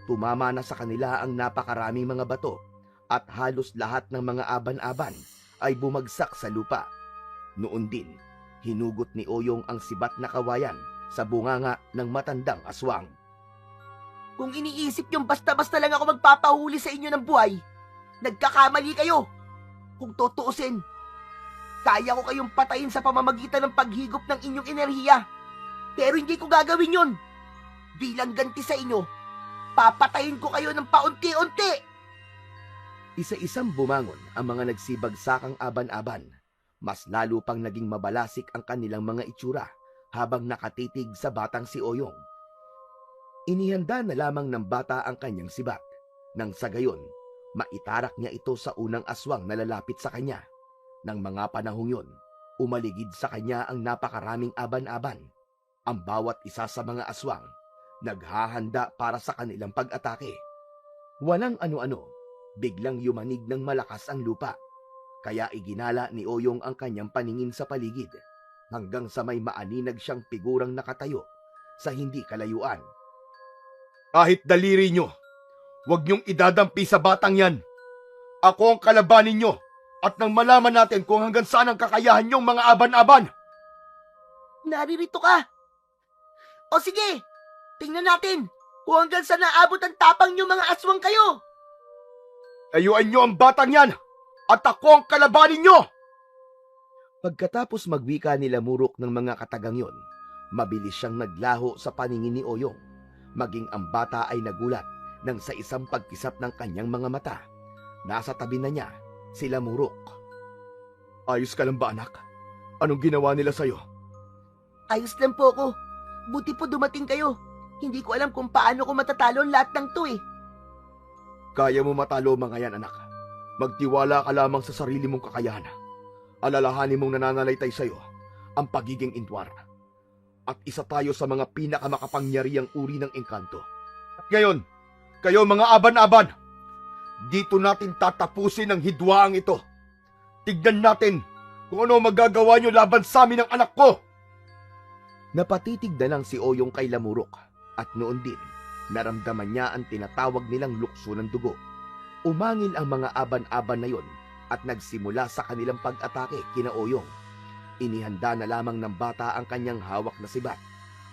tumama na sa kanila ang napakaraming mga bato at halos lahat ng mga aban-aban ay bumagsak sa lupa. Noon din, hinugot ni Oyong ang sibat na kawayan sa bunganga ng matandang aswang. Kung iniisip niyong basta-basta lang ako magpapahuli sa inyo ng buhay, nagkakamali kayo. Kung tutuusin, Kaya ko kayong patayin sa pamamagitan ng paghigop ng inyong enerhiya. Pero hindi ko gagawin yon. Bilang ganti sa inyo, papatayin ko kayo ng paunti-unti. Isa-isang bumangon ang mga nagsibagsakang aban-aban. Mas lalo pang naging mabalasik ang kanilang mga itsura habang nakatitig sa batang si Oyong. Inihanda na lamang ng bata ang kanyang sibat. Nang sa gayon, maitarak niya ito sa unang aswang na lalapit sa kanya. Nang mga panahong yun, umaligid sa kanya ang napakaraming aban-aban. Ang bawat isa sa mga aswang, naghahanda para sa kanilang pag-atake. Walang ano-ano, biglang yumanig ng malakas ang lupa. Kaya iginala ni Oyong ang kanyang paningin sa paligid hanggang sa may maaninag siyang figurang nakatayo sa hindi kalayuan. Kahit daliri nyo, huwag nyong idadampi sa batang yan. Ako ang kalabanin nyo at nang malaman natin kung hanggang saan ang kakayahan nyong mga aban-aban. Naririto ka. O sige, tingnan natin kung hanggang saan naabot ang tapang nyo mga aswang kayo. Layuan nyo ang batang yan at ako ang kalabanin nyo. Pagkatapos magwika nila Murok ng mga katagang yon, mabilis siyang naglaho sa paningin ni Oyong. Maging ang bata ay nagulat nang sa isang pagkisap ng kanyang mga mata. Nasa tabi na niya sila Murok. Ayos ka lang ba, anak? Anong ginawa nila sa'yo? Ayos lang po ako. Buti po dumating kayo. Hindi ko alam kung paano ko matatalo ang lahat ng to eh. Kaya mo matalo mga yan, anak. Magtiwala ka lamang sa sarili mong kakayahan. Alalahanin mong nananalaytay sa'yo ang pagiging intwar. At isa tayo sa mga pinakamakapangyarihang uri ng engkanto. At ngayon, kayo mga aban-aban, dito natin tatapusin ang hidwaang ito. Tignan natin kung ano magagawa nyo laban sa amin ng anak ko. Napatitig na lang si Oyong kay Lamurok at noon din, naramdaman niya ang tinatawag nilang lukso ng dugo. Umangil ang mga aban-aban na yon at nagsimula sa kanilang pag-atake kina Oyong. Inihanda na lamang ng bata ang kanyang hawak na sibat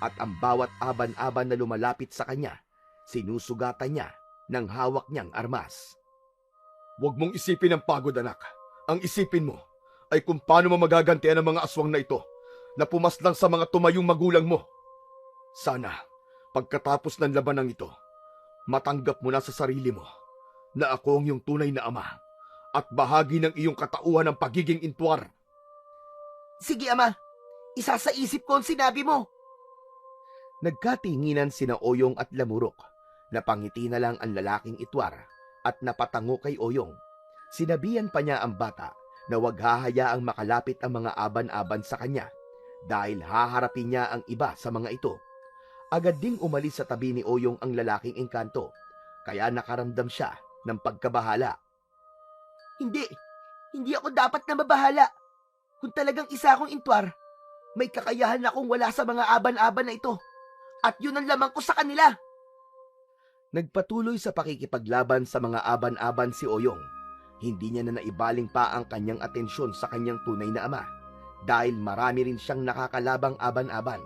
at ang bawat aban-aban na lumalapit sa kanya, sinusugatan niya ng hawak niyang armas. Huwag mong isipin ang pagod, anak. Ang isipin mo ay kung paano mo magagantian ang mga aswang na ito na pumaslang sa mga tumayong magulang mo. Sana, pagkatapos ng labanang ito, matanggap mo na sa sarili mo na ako ang iyong tunay na ama at bahagi ng iyong katauhan ng pagiging intwar. Sige ama, isa sa isip ko ang sinabi mo. Nagkatinginan sina Oyong at Lamurok. Napangiti na lang ang lalaking itwar at napatango kay Oyong. Sinabihan pa niya ang bata na huwag hahayaang makalapit ang mga aban-aban sa kanya dahil haharapin niya ang iba sa mga ito. Agad ding umalis sa tabi ni Oyong ang lalaking engkanto, kaya nakaramdam siya ng pagkabahala. Hindi ako dapat na mabahala. Kung talagang isa akong intwar, may kakayahan akong wala sa mga aban-aban na ito. At yun ang lamang ko sa kanila. Nagpatuloy sa pakikipaglaban sa mga aban-aban si Oyong. Hindi niya na naibaling pa ang kanyang atensyon sa kanyang tunay na ama dahil marami rin siyang nakakalabang aban-aban.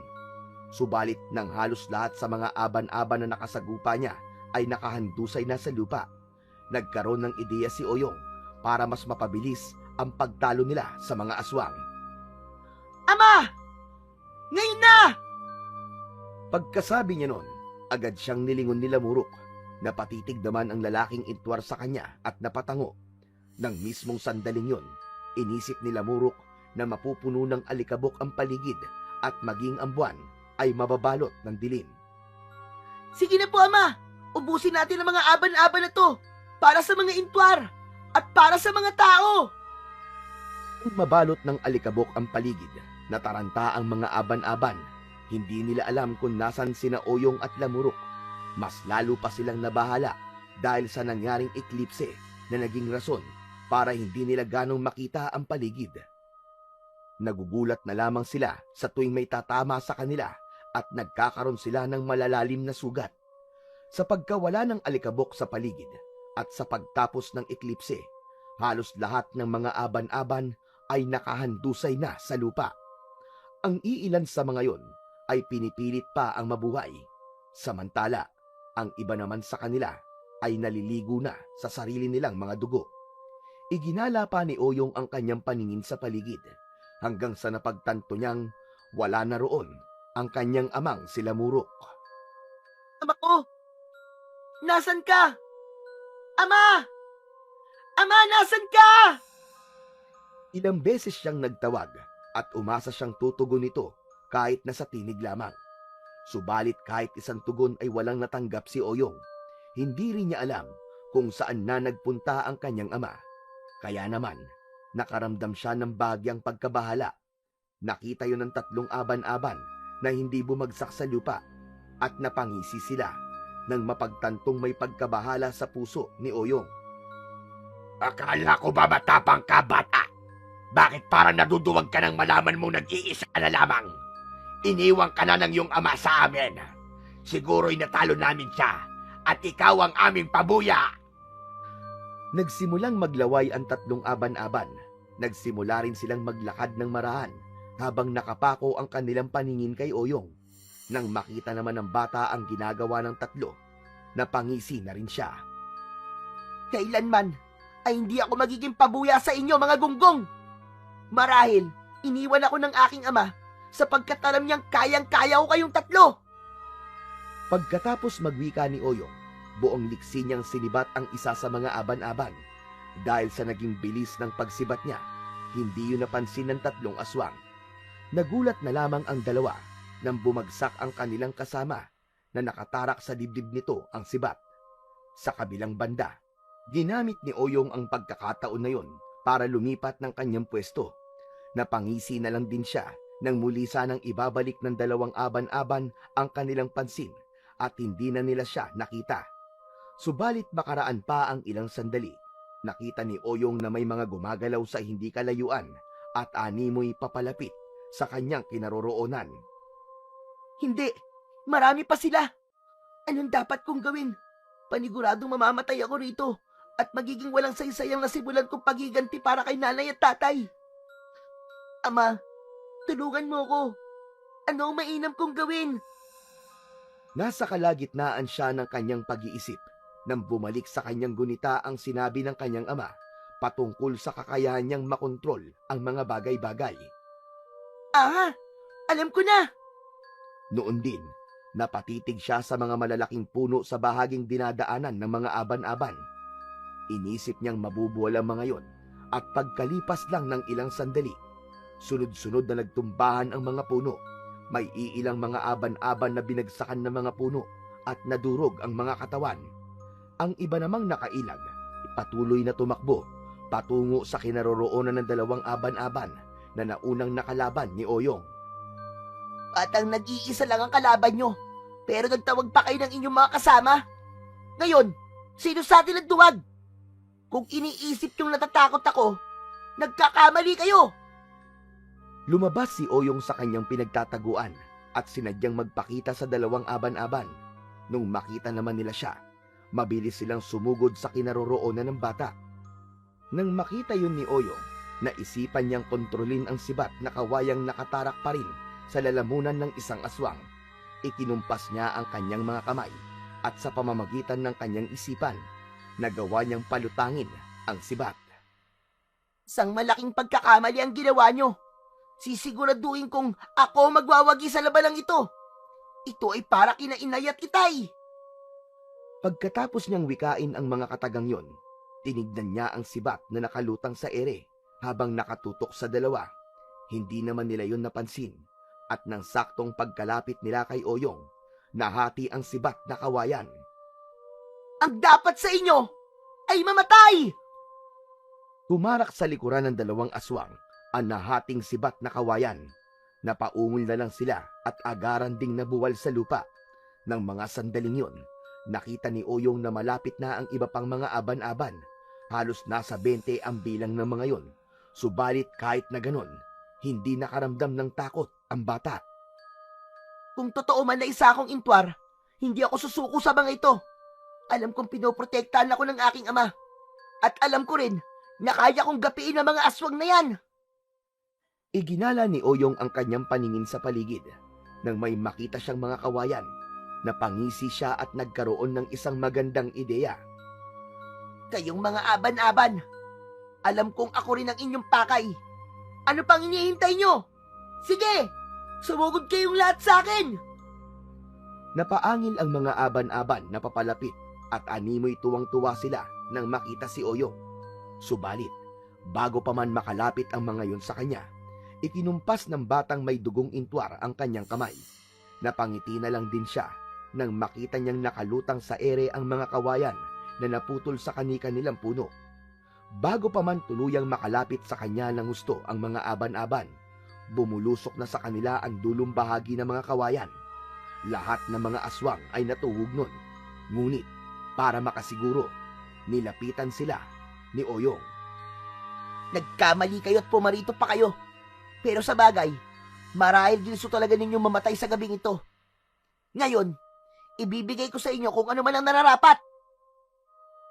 Subalit nang halos lahat sa mga aban-aban na nakasagupa niya ay nakahandusay na sa lupa, nagkaroon ng ideya si Oyong para mas mapabilis ang pagtalo nila sa mga aswang. Ama! Ngayon na! Pagkasabi niya noon, agad siyang nilingon ni Lamurok. Napatitig naman ang lalaking intwar sa kanya at napatango. Nang mismong sandaling yon, inisip ni Lamurok na mapupuno ng alikabok ang paligid at maging ang buwan ay mababalot ng dilim. Sige na po ama, ubusin natin ang mga aban-aban na to para sa mga intwar at para sa mga tao. Kung mabalot ng alikabok ang paligid, nataranta ang mga aban-aban. Hindi nila alam kung nasan sina Oyong at Lamurok. Mas lalo pa silang nabahala dahil sa nangyaring eklipse na naging rason para hindi nila ganong makita ang paligid. Nagugulat na lamang sila sa tuwing may tatama sa kanila at nagkakaroon sila ng malalalim na sugat. Sa pagkawala ng alikabok sa paligid at sa pagtapos ng eklipse, halos lahat ng mga aban-aban ay nakahandusay na sa lupa. Ang iilan sa mga yon ay pinipilit pa ang mabuhay. Samantala, ang iba naman sa kanila ay naliligo na sa sarili nilang mga dugo. Iginala pa ni Oyong ang kanyang paningin sa paligid hanggang sa napagtanto niyang wala na roon ang kanyang amang sila Murok. Ama ko! Nasan ka? Ama! Ama, nasan ka? Ilang beses siyang nagtawag at umasa siyang tutugon nito kahit na sa tinig lamang. Subalit kahit isang tugon ay walang natanggap si Oyong. Hindi rin niya alam kung saan na nagpunta ang kanyang ama. Kaya naman, nakaramdam siya ng bahagyang pagkabahala. Nakita yun ng 3 aban-aban na hindi bumagsak sa lupa at napangisi sila nang mapagtantong may pagkabahala sa puso ni Oyong. Akala ko ba matapang ka, bata? Bakit parang naduduwag ka nang malaman mong nag-iisa ka na lamang? Iniwang ka na ng iyong ama sa amin. Siguro'y natalo namin siya at ikaw ang aming pabuya. Nagsimulang maglaway ang 3 aban-aban. Nagsimula rin silang maglakad ng marahan habang nakapako ang kanilang paningin kay Oyong. Nang makita naman ng bata ang ginagawa ng 3, napangisi na rin siya. Kailanman ay hindi ako magiging pabuya sa inyo, mga gunggong. Marahil, iniwan ako ng aking ama sapagkat alam niyang kayang-kaya ko kayong 3. Pagkatapos magwika ni Oyong, buong liksi niyang sinibat ang isa sa mga aban-aban. Dahil sa naging bilis ng pagsibat niya, hindi yun napansin ng 3 aswang. Nagulat na lamang ang 2 nang bumagsak ang kanilang kasama na nakatarak sa dibdib nito ang sibat. Sa kabilang banda, ginamit ni Oyong ang pagkakataon na yun para lumipat ng kanyang pwesto. Napangisi na lang din siya nang muli sanang ibabalik ng 2 aban-aban ang kanilang pansin at hindi na nila siya nakita. Subalit makaraan pa ang ilang sandali, nakita ni Oyong na may mga gumagalaw sa hindi kalayuan at animoy papalapit sa kanyang kinaroroonan. Hindi, marami pa sila. Anong dapat kong gawin? Paniguradong mamamatay ako rito at magiging walang saysayang nasimulan kong pagiganti para kay nanay at tatay. Ama, tulungan mo ko. Ano ang mainam kong gawin? Nasa kalagitnaan siya ng kanyang pag-iisip nang bumalik sa kanyang gunita ang sinabi ng kanyang ama patungkol sa kakayahan niyang makontrol ang mga bagay-bagay. Alam ko na. Noon din, napatitig siya sa mga malalaking puno sa bahaging dinadaanan ng mga aban-aban. Inisip niyang mabubuwal ang mga yon at pagkalipas lang ng ilang sandali, sunod-sunod na nagtumbahan ang mga puno. May iilang mga aban-aban na binagsakan ng mga puno at nadurog ang mga katawan. Ang iba namang nakailag, patuloy na tumakbo patungo sa kinaroroonan ng 2 aban-aban na naunang nakalaban ni Oyong. Batang nag-iisa lang ang kalaban nyo, pero nagtawag pa kayo ng inyong mga kasama. Ngayon, sino sa atin nagduwag? Kung iniisip yung natatakot ako, nagkakamali kayo. Lumabas si Oyong sa kanyang pinagtataguan at sinadyang magpakita sa 2 aban-aban. Nung makita naman nila siya, mabilis silang sumugod sa kinaroroonan ng bata. Nang makita yun ni Oyong, naisipan niyang kontrolin ang sibat na kawayang nakatarak pa rin sa lalamunan ng isang aswang. Ikinumpas niya ang kanyang mga kamay at sa pamamagitan ng kanyang isipan, nagawa niyang palutangin ang sibat. Isang malaking pagkakamali ang ginawa nyo. Sisiguraduhin kong ako magwawagi sa labanang ito. Ito ay para kina inay at itay. Pagkatapos niyang wikain ang mga katagang yon, tinignan niya ang sibat na nakalutang sa ere habang nakatutok sa 2. Hindi naman nila yon napansin at nang saktong pagkalapit nila kay Oyong, nahati ang sibat na kawayan. Ang dapat sa inyo ay mamatay! Humarak sa likuran ng 2 aswang ang nahating sibat na kawayan. Napaungol na lang sila at agaran ding nabuwal sa lupa. Nang mga sandaling yon, nakita ni Oyong na malapit na ang iba pang mga aban-aban. Halos nasa 20 ang bilang ng mga yon. Subalit kahit na ganon, hindi nakaramdam ng takot ang bata. Kung totoo man na isa akong intwar, hindi ako susuko sa mga ito. Alam kong pinoprotektahan ako ng aking ama. At alam ko rin na kaya kong gapiin ang mga aswang na yan. Iginala ni Oyong ang kanyang paningin sa paligid. Nang may makita siyang mga kawayan, napangisi siya at nagkaroon ng isang magandang ideya. Kayong mga aban-aban, alam kong ako rin ang inyong pakay. Ano pang hinihintay nyo? Sige, sumugod kayong lahat sa akin! Napaangil ang mga aban-aban na papalapit at animoy tuwang-tuwa sila nang makita si Oyong. Subalit, bago pa man makalapit ang mga yun sa kanya, ikinumpas ng batang may dugong intwar ang kanyang kamay. Napangiti na lang din siya nang makita niyang nakalutang sa ere ang mga kawayan na naputol sa kani-kanilang puno. Bago pa man tuluyang makalapit sa kanya ng gusto ang mga aban-aban, bumulusok na sa kanila ang dulong bahagi ng mga kawayan. Lahat ng mga aswang ay natuhog nun. Ngunit, para makasiguro, nilapitan sila ni Oyong. Nagkamali kayo at pumarito pa kayo. Pero sa bagay, marahil ginusto talaga ninyong mamatay sa gabing ito. Ngayon, ibibigay ko sa inyo kung ano man ang nararapat.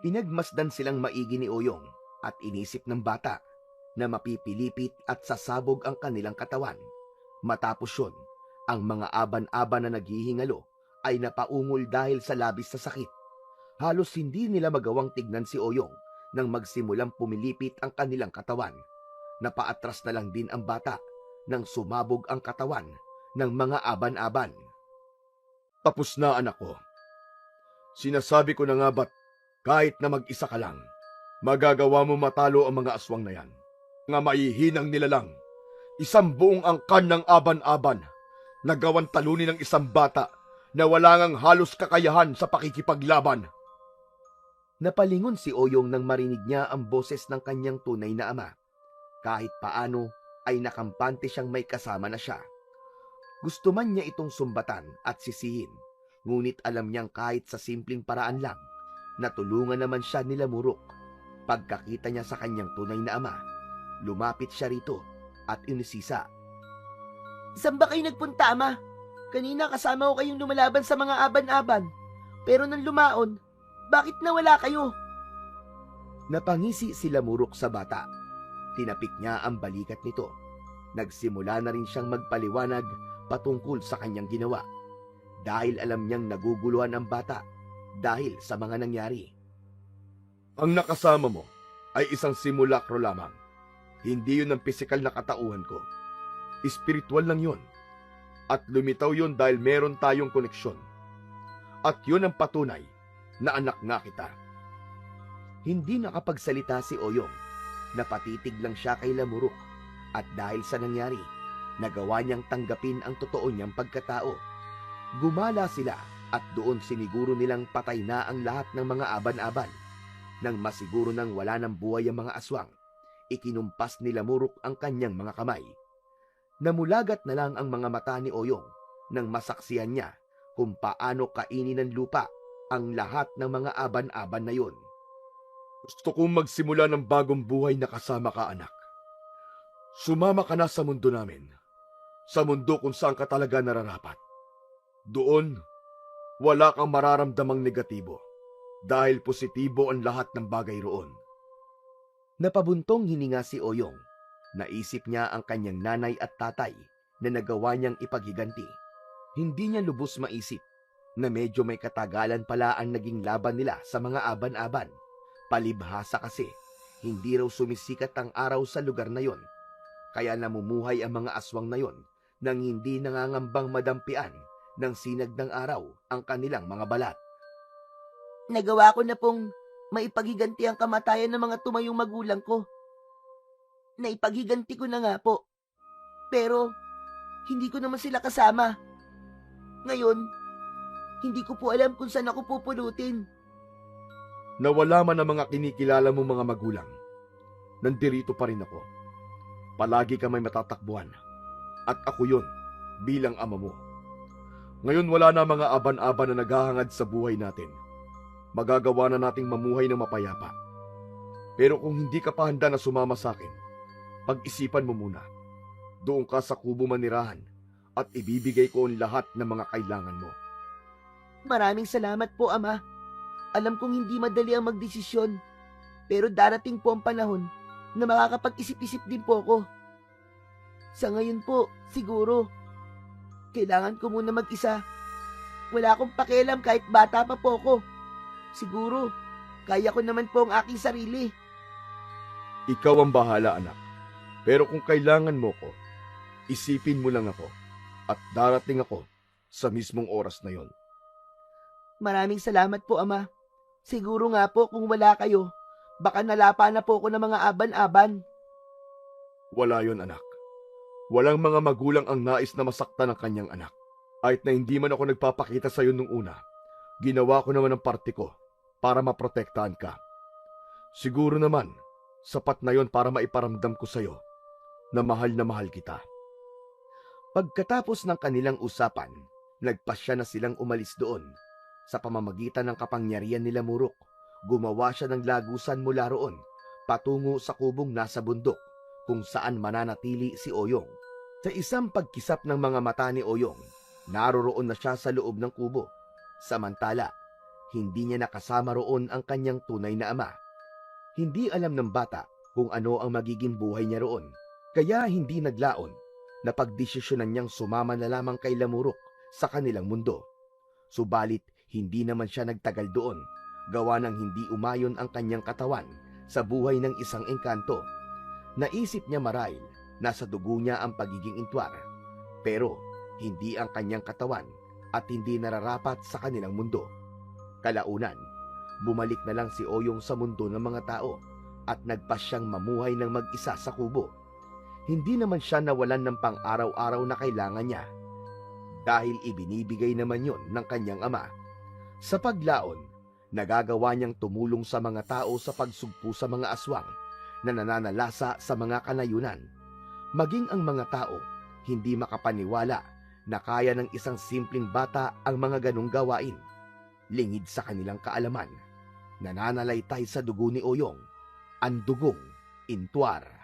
Pinagmasdan silang maigi ni Oyong at inisip ng bata na mapipilipit at sasabog ang kanilang katawan. Matapos yun, ang mga aban-aban na naghihingalo ay napaungol dahil sa labis na sakit. Halos hindi nila magawang tignan si Oyong nang magsimulang pumilipit ang kanilang katawan. Napaatras na lang din ang bata nang sumabog ang katawan ng mga aban-aban. Tapos na, anak ko. Sinasabi ko na nga ba't kahit na mag-isa ka lang, magagawa mo matalo ang mga aswang na yan. Nga maihinang nila lang, isang buong angkan ng aban-aban na gawan talunin ng isang bata na wala ngang halos kakayahan sa pakikipaglaban. Napalingon si Oyong nang marinig niya ang boses ng kanyang tunay na ama. Kahit paano ay nakampante siyang may kasama na siya. Gusto man niya itong sumbatan at sisihin, ngunit alam niyang kahit sa simpleng paraan lang, natulungan naman siya nila Murok. Pagkakita niya sa kanyang tunay na ama, lumapit siya rito at inisisa. Saan ba kayo nagpunta, Ama? Kanina kasama ko kayong lumalaban sa mga aban-aban. Pero nang lumaon, bakit nawala kayo? Napangisi sila Murok sa bata. Tinapik niya ang balikat nito. Nagsimula na rin siyang magpaliwanag patungkol sa kanyang ginawa. Dahil alam niyang naguguluhan ang bata dahil sa mga nangyari. Ang nakasama mo ay isang simulakro lamang. Hindi yun ang pisikal na katauhan ko. Espiritual lang yun. At lumitaw yun dahil meron tayong koneksyon. At yun ang patunay na anak nga kita. Hindi nakapagsalita si Oyong. Napatitig lang siya kay Lamurok. At dahil sa nangyari, nagawa niyang tanggapin ang totoo niyang pagkatao. Gumala sila at doon siniguro nilang patay na ang lahat ng mga aban-aban. Nang masiguro nang wala ng buhay ang mga aswang, ikinumpas ni Lamurok ang kanyang mga kamay. Namulagat na lang ang mga mata ni Oyong nang masaksihan niya kung paano kainin ng lupa ang lahat ng mga aban-aban na yun. Gusto kong magsimula ng bagong buhay na kasama ka, anak. Sumama ka na sa mundo namin. Sa mundo kung saan ka talaga nararapat. Doon, wala kang mararamdamang negatibo. Dahil positibo ang lahat ng bagay roon. Napabuntong hininga si Oyong. Naisip niya ang kanyang nanay at tatay na nagawa niyang ipaghiganti. Hindi niya lubos maisip na medyo may katagalan pala ang naging laban nila sa mga aban-aban. Palibhasa kasi, hindi raw sumisikat ang araw sa lugar na yon. Kaya namumuhay ang mga aswang na yon nang hindi nangangambang madampian ng sinag ng araw ang kanilang mga balat. Nagawa ko na pong maipaghiganti ang kamatayan ng mga tumayong magulang ko. Naipaghiganti ko na nga po. Pero, hindi ko naman sila kasama. Ngayon, hindi ko po alam kung saan ako pupulutin. Nawala man ang mga kinikilala mong mga magulang. Nandirito pa rin ako. Palagi ka may matatakbuhan. At ako yun, bilang ama mo. Ngayon wala na mga aban-aban na naghahangad sa buhay natin. Magagawa na nating mamuhay ng mapayapa. Pero kung hindi ka pa handa na sumama sa akin, pag-isipan mo muna. Doon ka sa kubo manirahan at ibibigay ko ang lahat ng mga kailangan mo. Maraming salamat po, Ama. Alam kong hindi madali ang magdesisyon, pero darating po ang panahon na makakapag-isip-isip din po ako. Sa ngayon po, siguro, kailangan ko muna mag-isa. Wala akong pakialam kahit bata pa po ako. Siguro, kaya ko naman po ang aking sarili. Ikaw ang bahala, anak. Pero kung kailangan mo ko, isipin mo lang ako at darating ako sa mismong oras na yon. Maraming salamat po, Ama. Siguro nga po kung wala kayo, baka nalapa na po ako ng mga aban-aban. Wala yon, anak. Walang mga magulang ang nais na masaktan ng kanyang anak. Kahit na hindi man ako nagpapakita sa iyo nung una, ginawa ko naman ang parte ko para maprotektahan ka. Siguro naman, sapat na yon para maiparamdam ko sa iyo na mahal kita. Pagkatapos ng kanilang usapan, nagpasya na silang umalis doon. Sa pamamagitan ng kapangyarihan nila Murok, gumawa siya ng lagusan mula roon patungo sa kubong nasa bundok kung saan mananatili si Oyong. Sa isang pagkisap ng mga mata ni Oyong, naroroon na siya sa loob ng kubo. Samantala, hindi niya nakasama roon ang kanyang tunay na ama. Hindi alam ng bata kung ano ang magiging buhay niya roon, kaya hindi naglaon na pagdesisyonan niyang sumama na lamang kay Lamurok sa kanilang mundo. Subalit, hindi naman siya nagtagal doon, gawa ng hindi umayon ang kanyang katawan sa buhay ng isang engkanto. Naisip niya marahil nasa dugo niya ang pagiging intwar, pero hindi ang kanyang katawan at hindi nararapat sa kanilang mundo. Kalaunan, bumalik na lang si Oyong sa mundo ng mga tao at nagpasyang mamuhay ng mag-isa sa kubo. Hindi naman siya nawalan ng pang-araw-araw na kailangan niya dahil ibinibigay naman yon ng kanyang ama. Sa paglaon, nagagawa niyang tumulong sa mga tao sa pagsugpo sa mga aswang na nananalasa sa mga kanayunan. Maging ang mga tao, hindi makapaniwala na kaya ng isang simpleng bata ang mga ganong gawain. Lingid sa kanilang kaalaman, nananalaytay sa dugo ni Oyong, ang dugong intwar.